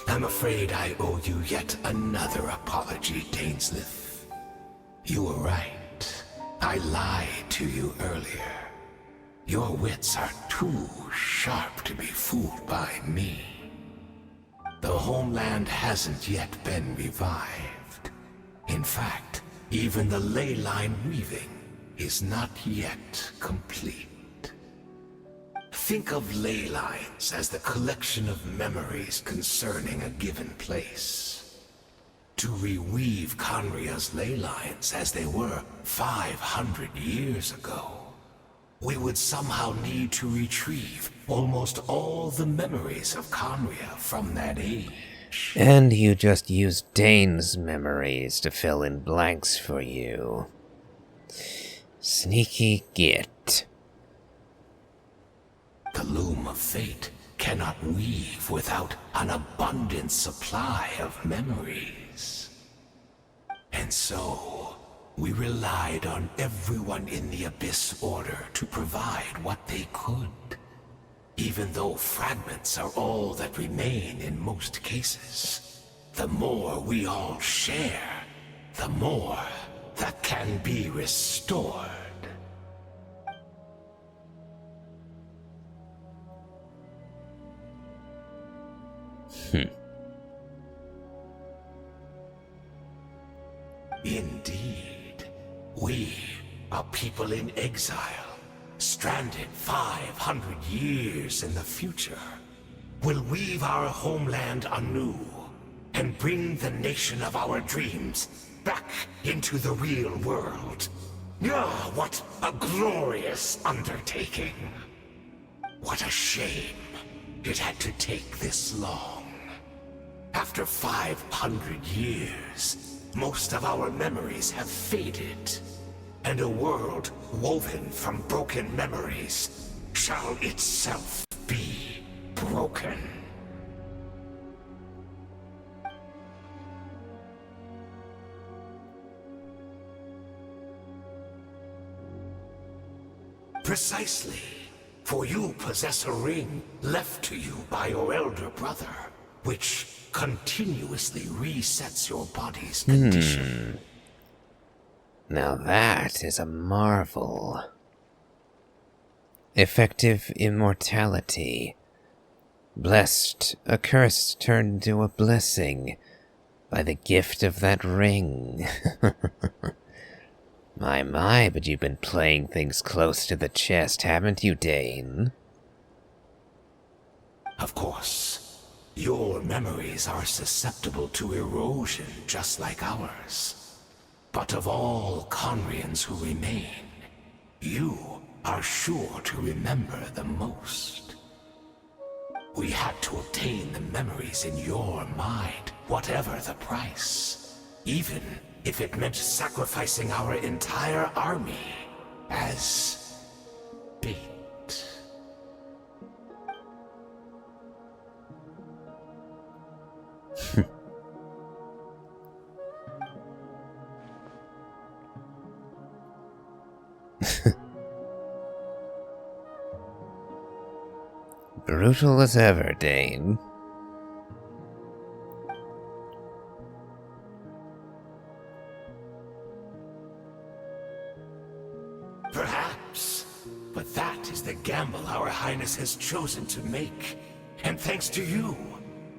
I'm afraid I owe you yet another apology, Dainsleif. You were right. I lied to you earlier. Your wits are too sharp to be fooled by me. The homeland hasn't yet been revived. In fact, even the ley line weaving is not yet complete. Think of ley lines as the collection of memories concerning a given place. To reweave Conria's ley lines as they were 500 years ago, we would somehow need to retrieve almost all the memories of Conria from that age. And you just used Dane's memories to fill in blanks for you. Sneaky git. The loom of fate cannot weave without an abundant supply of memories. And so, we relied on everyone in the Abyss Order to provide what they could. Even though fragments are all that remain in most cases, the more we all share, the more that can be restored. Indeed, we, a people in exile, stranded 500 years in the future, will weave our homeland anew and bring the nation of our dreams back into the real world. Ah, what a glorious undertaking! What a shame it had to take this long. After 500 years, most of our memories have faded, and a world woven from broken memories shall itself be broken. Precisely, for you possess a ring left to you by your elder brother, which continuously resets your body's condition. Now that is a marvel. Effective immortality. Blessed, a curse turned into a blessing by the gift of that ring. My, but you've been playing things close to the chest, haven't you, Dane? Of course. Your memories are susceptible to erosion just like ours. But of all Conrians who remain, you are sure to remember the most. We had to obtain the memories in your mind, whatever the price. Even if it meant sacrificing our entire army as bait. Brutal as ever, Dane. Perhaps, but that is the gamble our Highness has chosen to make. And thanks to you,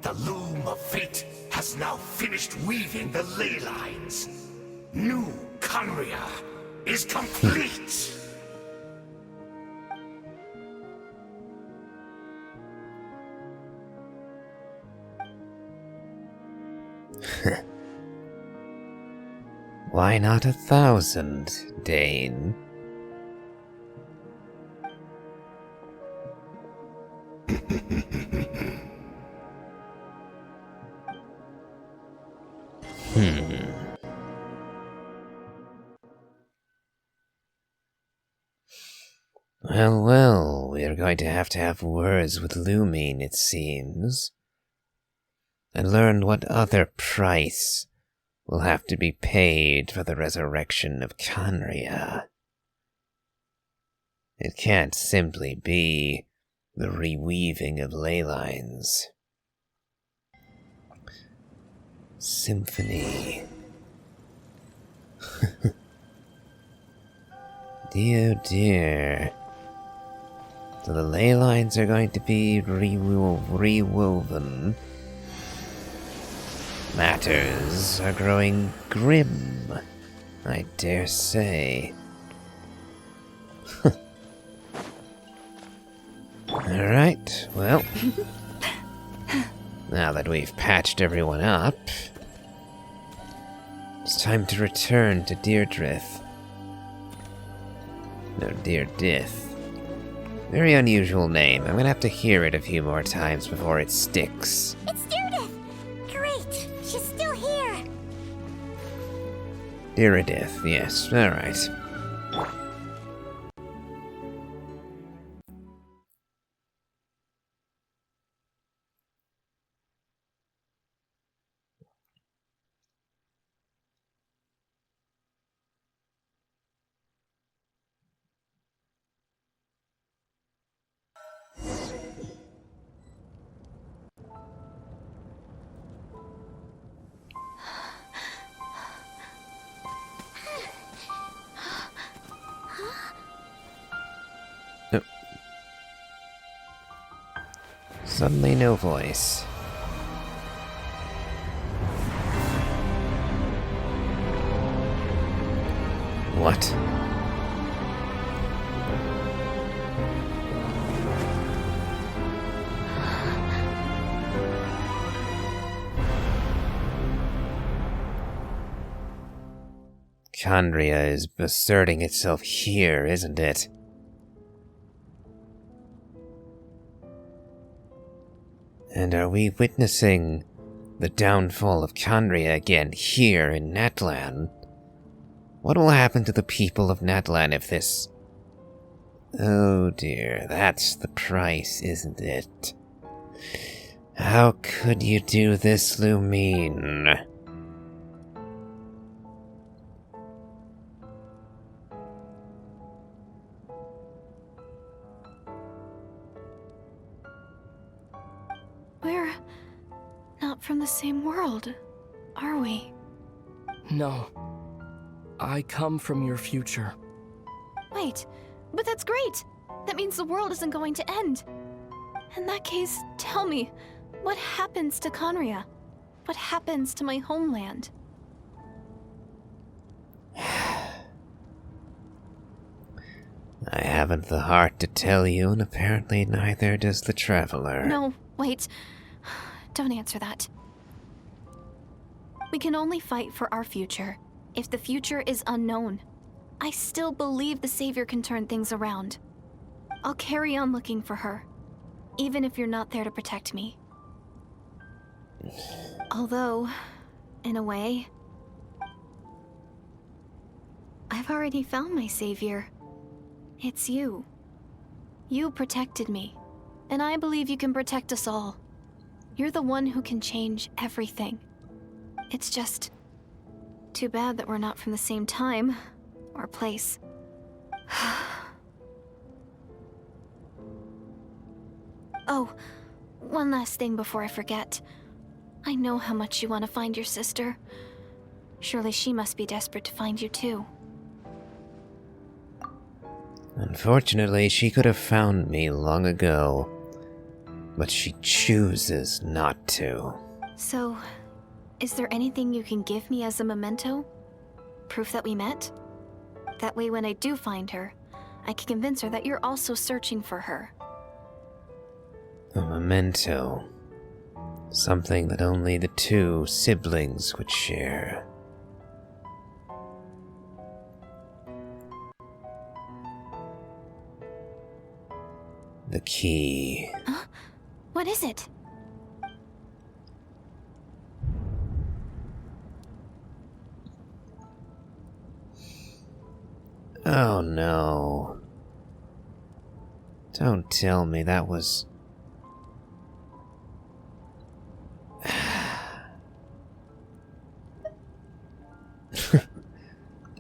the loom of fate has now finished weaving the ley lines. New Conria is complete! Why not 1,000, Dane? Well, well, we are going to have words with Lumine, it seems. And learn what other price will have to be paid for the resurrection of Canria. It can't simply be the reweaving of ley lines. Symphony. Dear, dear. So the ley lines are going to be rewoven. Matters are growing grim, I dare say. Alright, well. Now that we've patched everyone up, it's time to return to Deirdrith. No, Deirdith. Very unusual name. I'm gonna have to hear it a few more times before it sticks. It's Deirdrith! Great! She's still here! Deirdrith, yes, alright. Suddenly no voice. What? Chandria is asserting itself here, isn't it? And are we witnessing the downfall of Chandria again here in Natlan? What will happen to the people of Natlan if this... Oh dear, that's the price, isn't it? How could you do this, Lumine? We're not from the same world, are we? No. I come from your future. Wait, but that's great! That means the world isn't going to end. In that case, tell me, what happens to Conria? What happens to my homeland? I haven't the heart to tell you, and apparently neither does the Traveler. No, wait. Don't answer that. We can only fight for our future if the future is unknown. I still believe the Savior can turn things around. I'll carry on looking for her, even if you're not there to protect me. Although, in a way, I've already found my Savior. It's you. You protected me, and I believe you can protect us all. You're the one who can change everything. It's just too bad that we're not from the same time or place. Oh, one last thing before I forget. I know how much you want to find your sister. Surely she must be desperate to find you too. Unfortunately, she could have found me long ago, but she chooses not to. So, is there anything you can give me as a memento? Proof that we met? That way when I do find her, I can convince her that you're also searching for her. A memento. Something that only the two siblings would share. The key. Huh? What is it? Oh no. Don't tell me that was...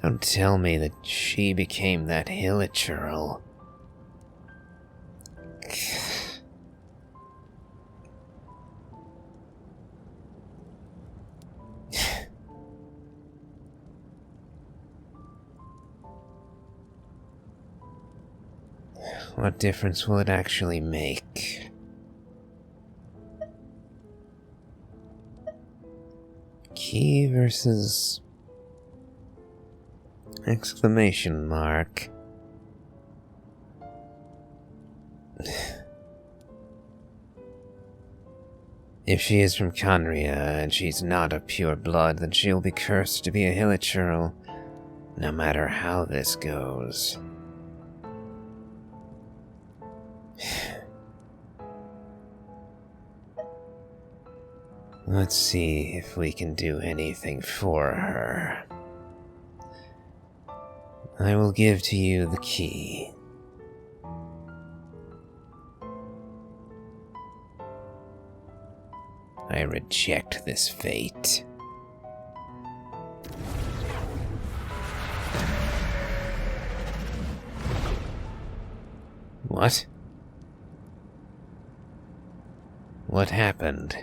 Don't tell me that she became that hilichurl. What difference will it actually make? Key versus... exclamation mark. If she is from Conria and she's not of pure blood, then she'll be cursed to be a hilichurl, no matter how this goes. Let's see if we can do anything for her. I will give to you the key. I reject this fate. What? What happened?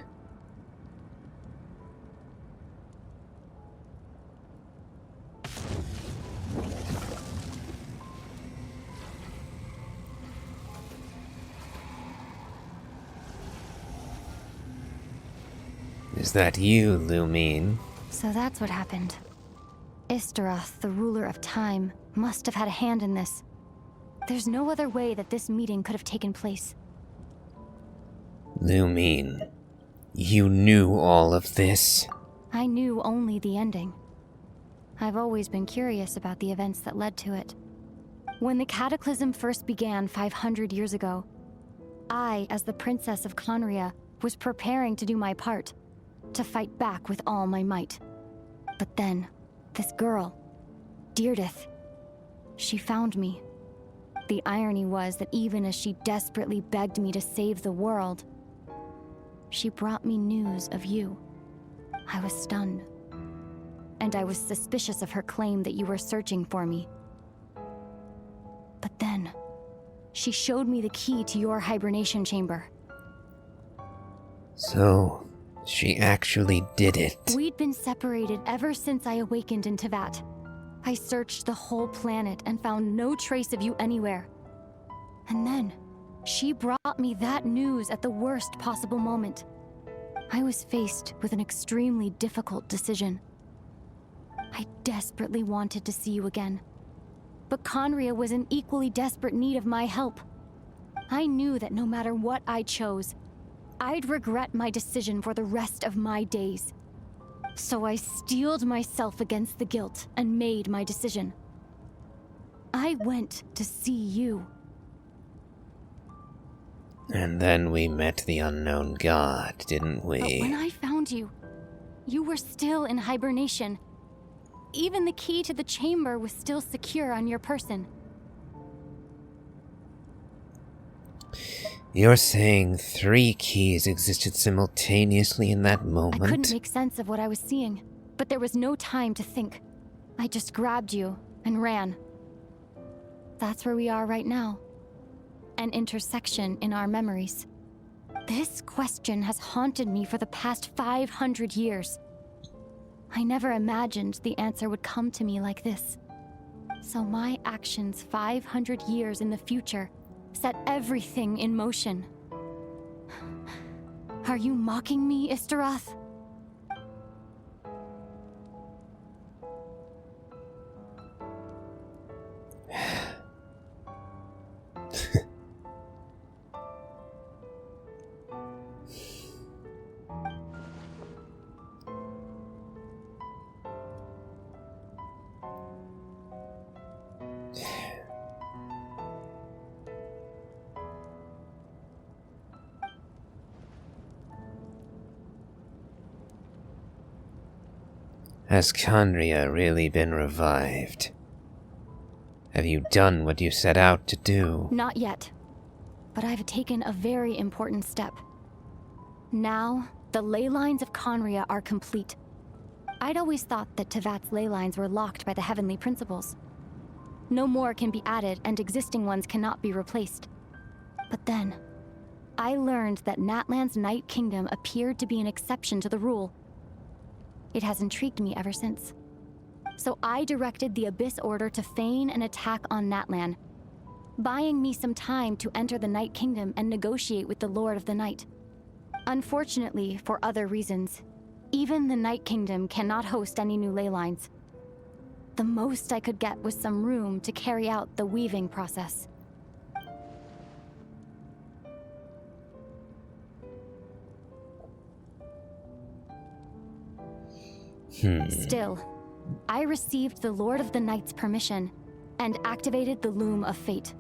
Is that you, Lumine? So that's what happened. Istaroth, the ruler of time, must have had a hand in this. There's no other way that this meeting could have taken place. Lumine, you knew all of this? I knew only the ending. I've always been curious about the events that led to it. When the Cataclysm first began 500 years ago, I, as the Princess of Conria, was preparing to do my part, to fight back with all my might. But then, this girl, Deirdith, she found me. The irony was that even as she desperately begged me to save the world, she brought me news of you. I was stunned. And I was suspicious of her claim that you were searching for me. But then, she showed me the key to your hibernation chamber. So, she actually did it. We'd been separated ever since I awakened in Tevat. I searched the whole planet and found no trace of you anywhere. And then, she brought me that news at the worst possible moment. I was faced with an extremely difficult decision. I desperately wanted to see you again. But Conria was in equally desperate need of my help. I knew that no matter what I chose, I'd regret my decision for the rest of my days. So I steeled myself against the guilt and made my decision. I went to see you. And then we met the unknown god, didn't we? But when I found you, you were still in hibernation. Even the key to the chamber was still secure on your person. You're saying 3 keys existed simultaneously in that moment? I couldn't make sense of what I was seeing, but there was no time to think. I just grabbed you and ran. That's where we are right now. An intersection in our memories. This question has haunted me for the past 500 years. I never imagined the answer would come to me like this. So my actions 500 years in the future set everything in motion. Are you mocking me, Istaroth? Has Conria really been revived? Have you done what you set out to do? Not yet. but I've taken a very important step. Now, the ley lines of Conria are complete. I'd always thought that Tevat's ley lines were locked by the heavenly principles. No more can be added, and existing ones cannot be replaced. But then, I learned that Natlan's Night Kingdom appeared to be an exception to the rule. It has intrigued me ever since. So I directed the Abyss Order to feign an attack on Natlan, buying me some time to enter the Night Kingdom and negotiate with the Lord of the Night. Unfortunately, for other reasons, even the Night Kingdom cannot host any new ley lines. The most I could get was some room to carry out the weaving process. Still, I received the Lord of the Night's permission and activated the Loom of Fate.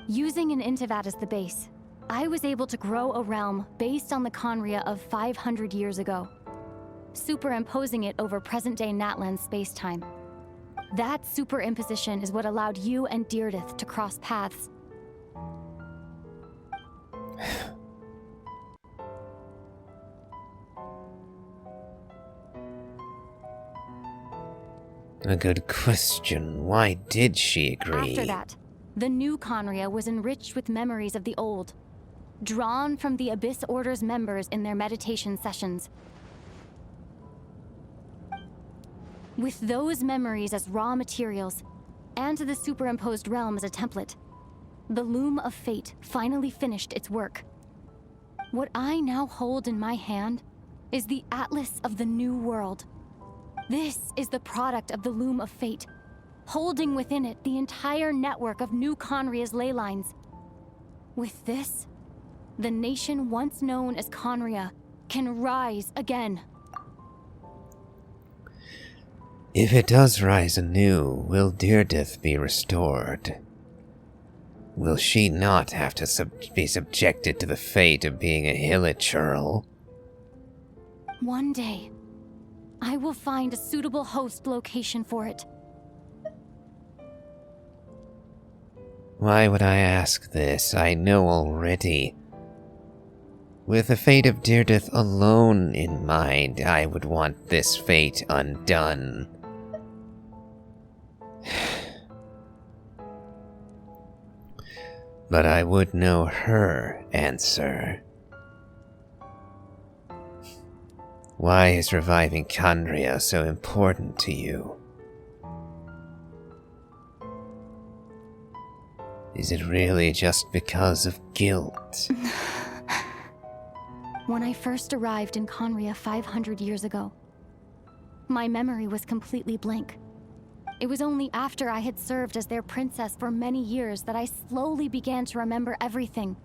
Using an Intivat as the base, I was able to grow a realm based on the Conria of 500 years ago, superimposing it over present-day Natlan space-time. That superimposition is what allowed you and Deirdith to cross paths. A good question. Why did she agree? After that, the new Conria was enriched with memories of the old, drawn from the Abyss Order's members in their meditation sessions. With those memories as raw materials, and the superimposed realm as a template, the Loom of Fate finally finished its work. What I now hold in my hand is the Atlas of the New World. This is the product of the Loom of Fate, holding within it the entire network of New Conria's ley lines. With this, the nation once known as Conria can rise again. If it does rise anew, will Deirdith be restored? Will she not have to be subjected to the fate of being a Hillage Earl? One day, I will find a suitable host location for it. Why would I ask this? I know already. With the fate of Deirdith alone in mind, I would want this fate undone. But I would know her answer. Why is reviving Conria so important to you? Is it really just because of guilt? When I first arrived in Conria 500 years ago, my memory was completely blank. It was only after I had served as their princess for many years that I slowly began to remember everything,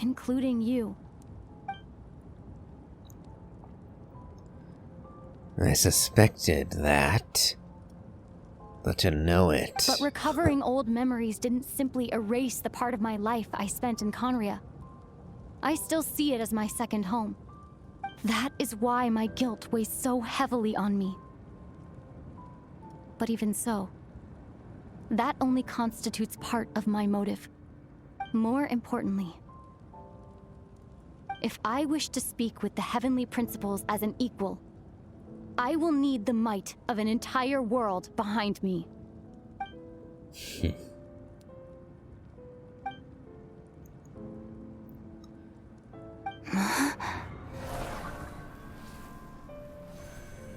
including you. I suspected that, but to know it... But recovering old memories didn't simply erase the part of my life I spent in Conria. I still see it as my second home. That is why my guilt weighs so heavily on me. But even so, that only constitutes part of my motive. More importantly, if I wish to speak with the heavenly principles as an equal, I will need the might of an entire world behind me.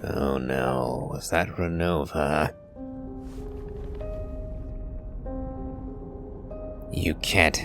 Oh no, was that Renova? You can't...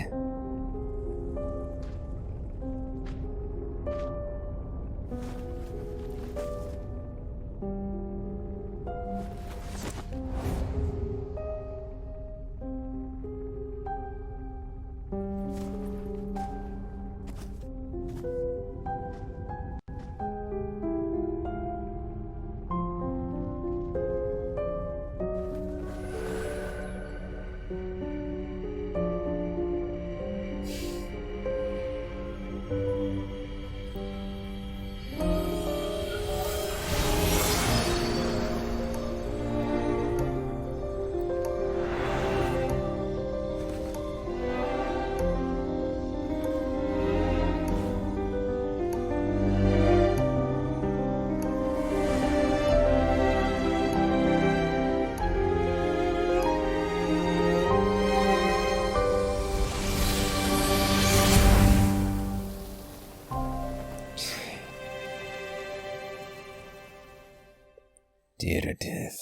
Diridith.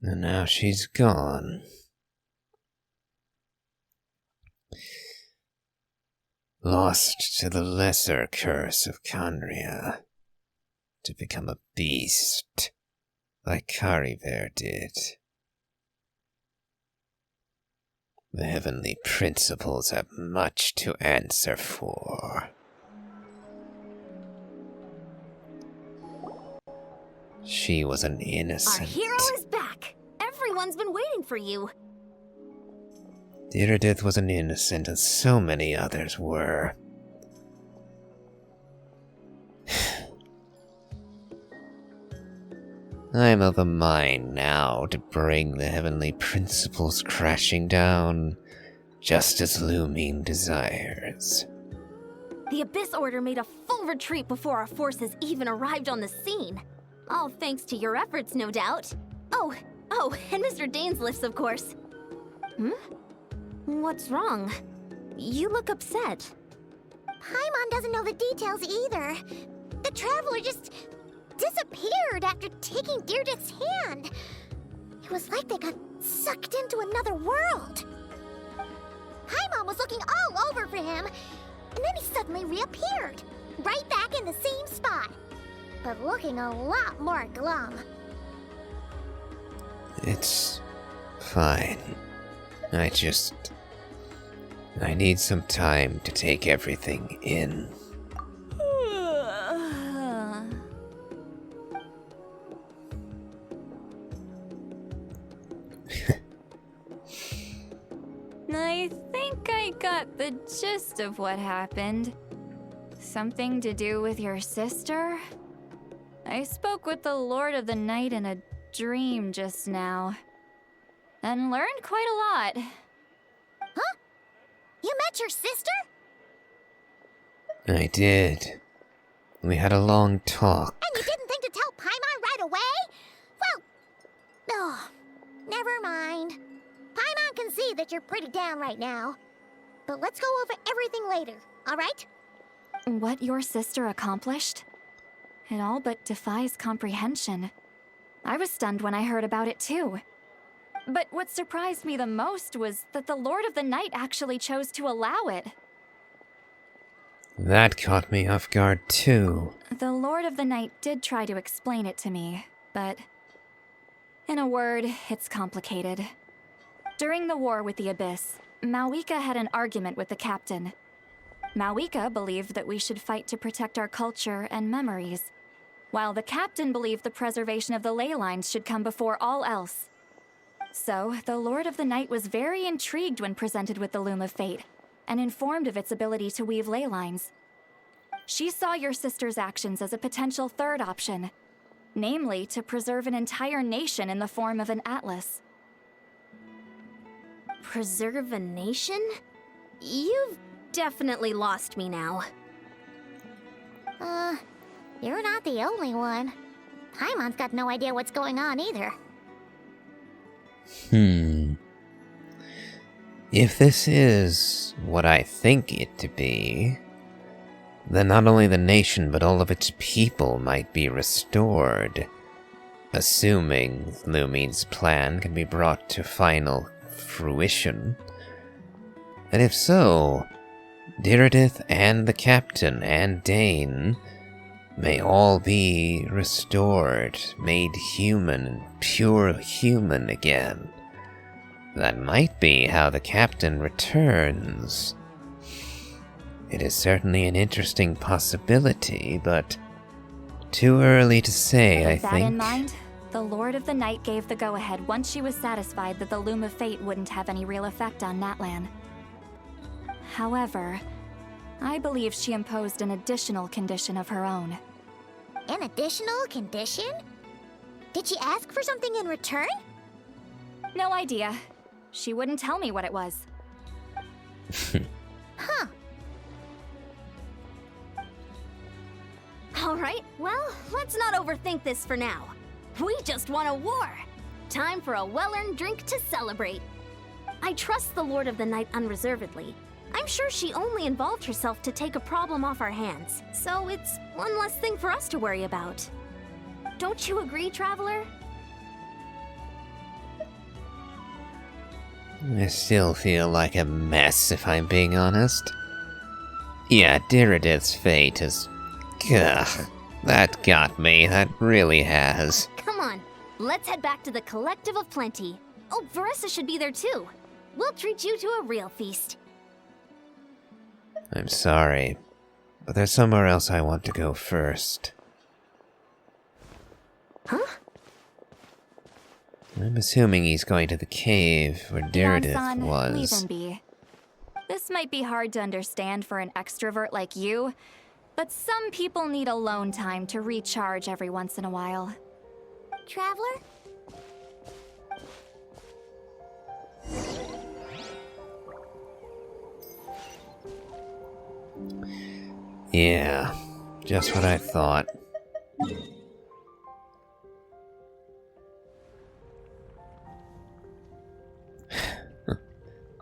And now she's gone. Lost to the lesser curse of Kandria, to become a beast, like Kariver did. The heavenly principles have much to answer for. She was an innocent. Our hero is back! Everyone's been waiting for you! Diridith was an innocent, as so many others were. I'm of a mind now to bring the heavenly principles crashing down, just as Lumine desires. The Abyss Order made a full retreat before our forces even arrived on the scene. All thanks to your efforts, no doubt. Oh, and Mr. Dainsliff's, of course. What's wrong? You look upset. Paimon doesn't know the details either. The Traveler just disappeared after taking Deirdre's hand. It was like they got sucked into another world. Paimon was looking all over for him, and then he suddenly reappeared, right back in the same spot, but looking a lot more glum. It's fine. I need some time to take everything in. I think I got the gist of what happened. Something to do with your sister? I spoke with the Lord of the Night in a dream just now, and learned quite a lot. Huh? You met your sister? I did. We had a long talk. And you didn't think to tell Paimon right away? Well, never mind. Paimon can see that you're pretty down right now. But let's go over everything later, alright? What your sister accomplished? It all but defies comprehension. I was stunned when I heard about it too. But what surprised me the most was that the Lord of the Night actually chose to allow it. That caught me off guard too. The Lord of the Night did try to explain it to me, but in a word, it's complicated. During the war with the Abyss, Mawika had an argument with the captain. Mawika believed that we should fight to protect our culture and memories, while the captain believed the preservation of the ley lines should come before all else. So, the Lord of the Night was very intrigued when presented with the Loom of Fate, and informed of its ability to weave ley lines. She saw your sister's actions as a potential third option, namely to preserve an entire nation in the form of an atlas. Preserve a nation? You've definitely lost me now. You're not the only one. Paimon's got no idea what's going on either. If this is what I think it to be, then not only the nation but all of its people might be restored, assuming Lumine's plan can be brought to final fruition. And if so, Diridith and the captain and Dane may all be restored, made human, pure human again. That might be how the captain returns. It is certainly an interesting possibility, but too early to say, I With that think. in mind, the Lord of the Night gave the go-ahead once she was satisfied that the Loom of Fate wouldn't have any real effect on Natlan. However, I believe she imposed an additional condition of her own. An additional condition? Did she ask for something in return? No idea. She wouldn't tell me what it was. Huh. Alright, well, let's not overthink this for now. We just won a war. Time for a well-earned drink to celebrate. I trust the Lord of the Night unreservedly. I'm sure she only involved herself to take a problem off our hands, so it's one less thing for us to worry about. Don't you agree, Traveler? I still feel like a mess, if I'm being honest. Yeah, Diridith's fate is... Ugh, that got me, that really has. Come on, let's head back to the Collective of Plenty. Oh, Veressa should be there too. We'll treat you to a real feast. I'm sorry, but there's somewhere else I want to go first. Huh? I'm assuming he's going to the cave where Diridith Yansan, leave was. him be. This might be hard to understand for an extrovert like you, but some people need alone time to recharge every once in a while. Traveler? Yeah, just what I thought.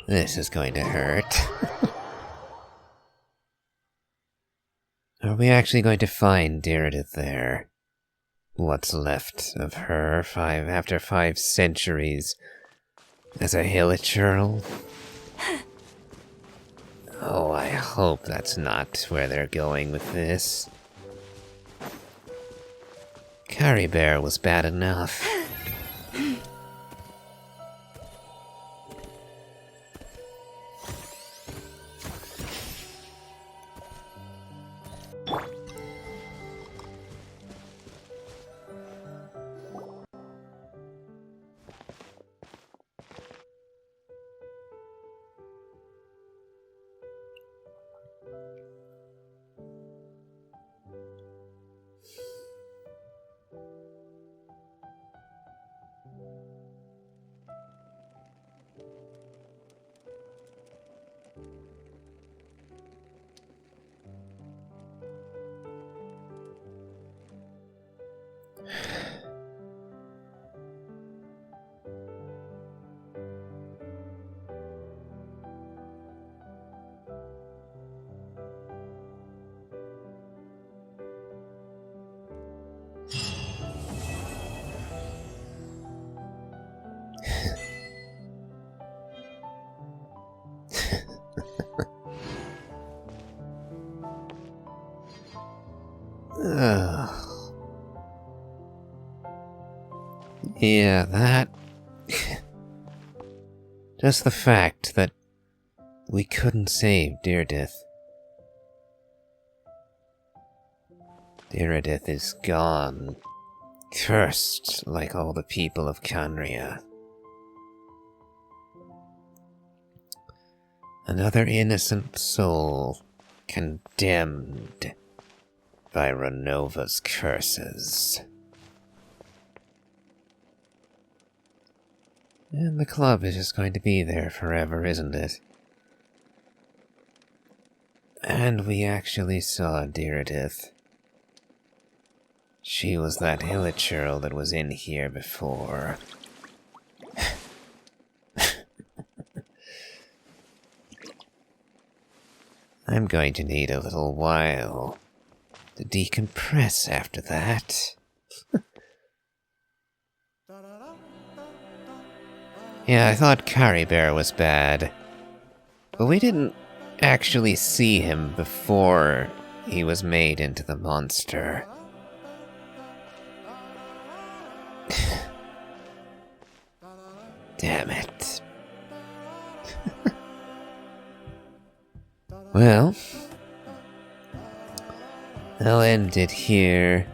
This is going to hurt. Are we actually going to find Diridith there? What's left of her after 5 centuries as a hilichurl? Oh, I hope that's not where they're going with this. Carrybear was bad enough. Yeah, that... Just the fact that we couldn't save Diridith. Diridith is gone. Cursed like all the people of Canria. Another innocent soul condemned by Renova's curses. And the club is just going to be there forever, isn't it? And we actually saw Diridith. She was that hilichurl that was in here before. I'm going to need a little while to decompress after that. Yeah, I thought Carrybear was bad, but we didn't actually see him before he was made into the monster. Damn it. Well, I'll end it here.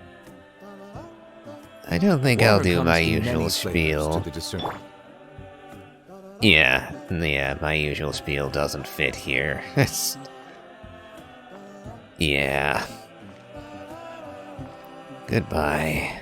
I don't think I'll do my usual spiel. Yeah, my usual spiel doesn't fit here. Yeah. Goodbye.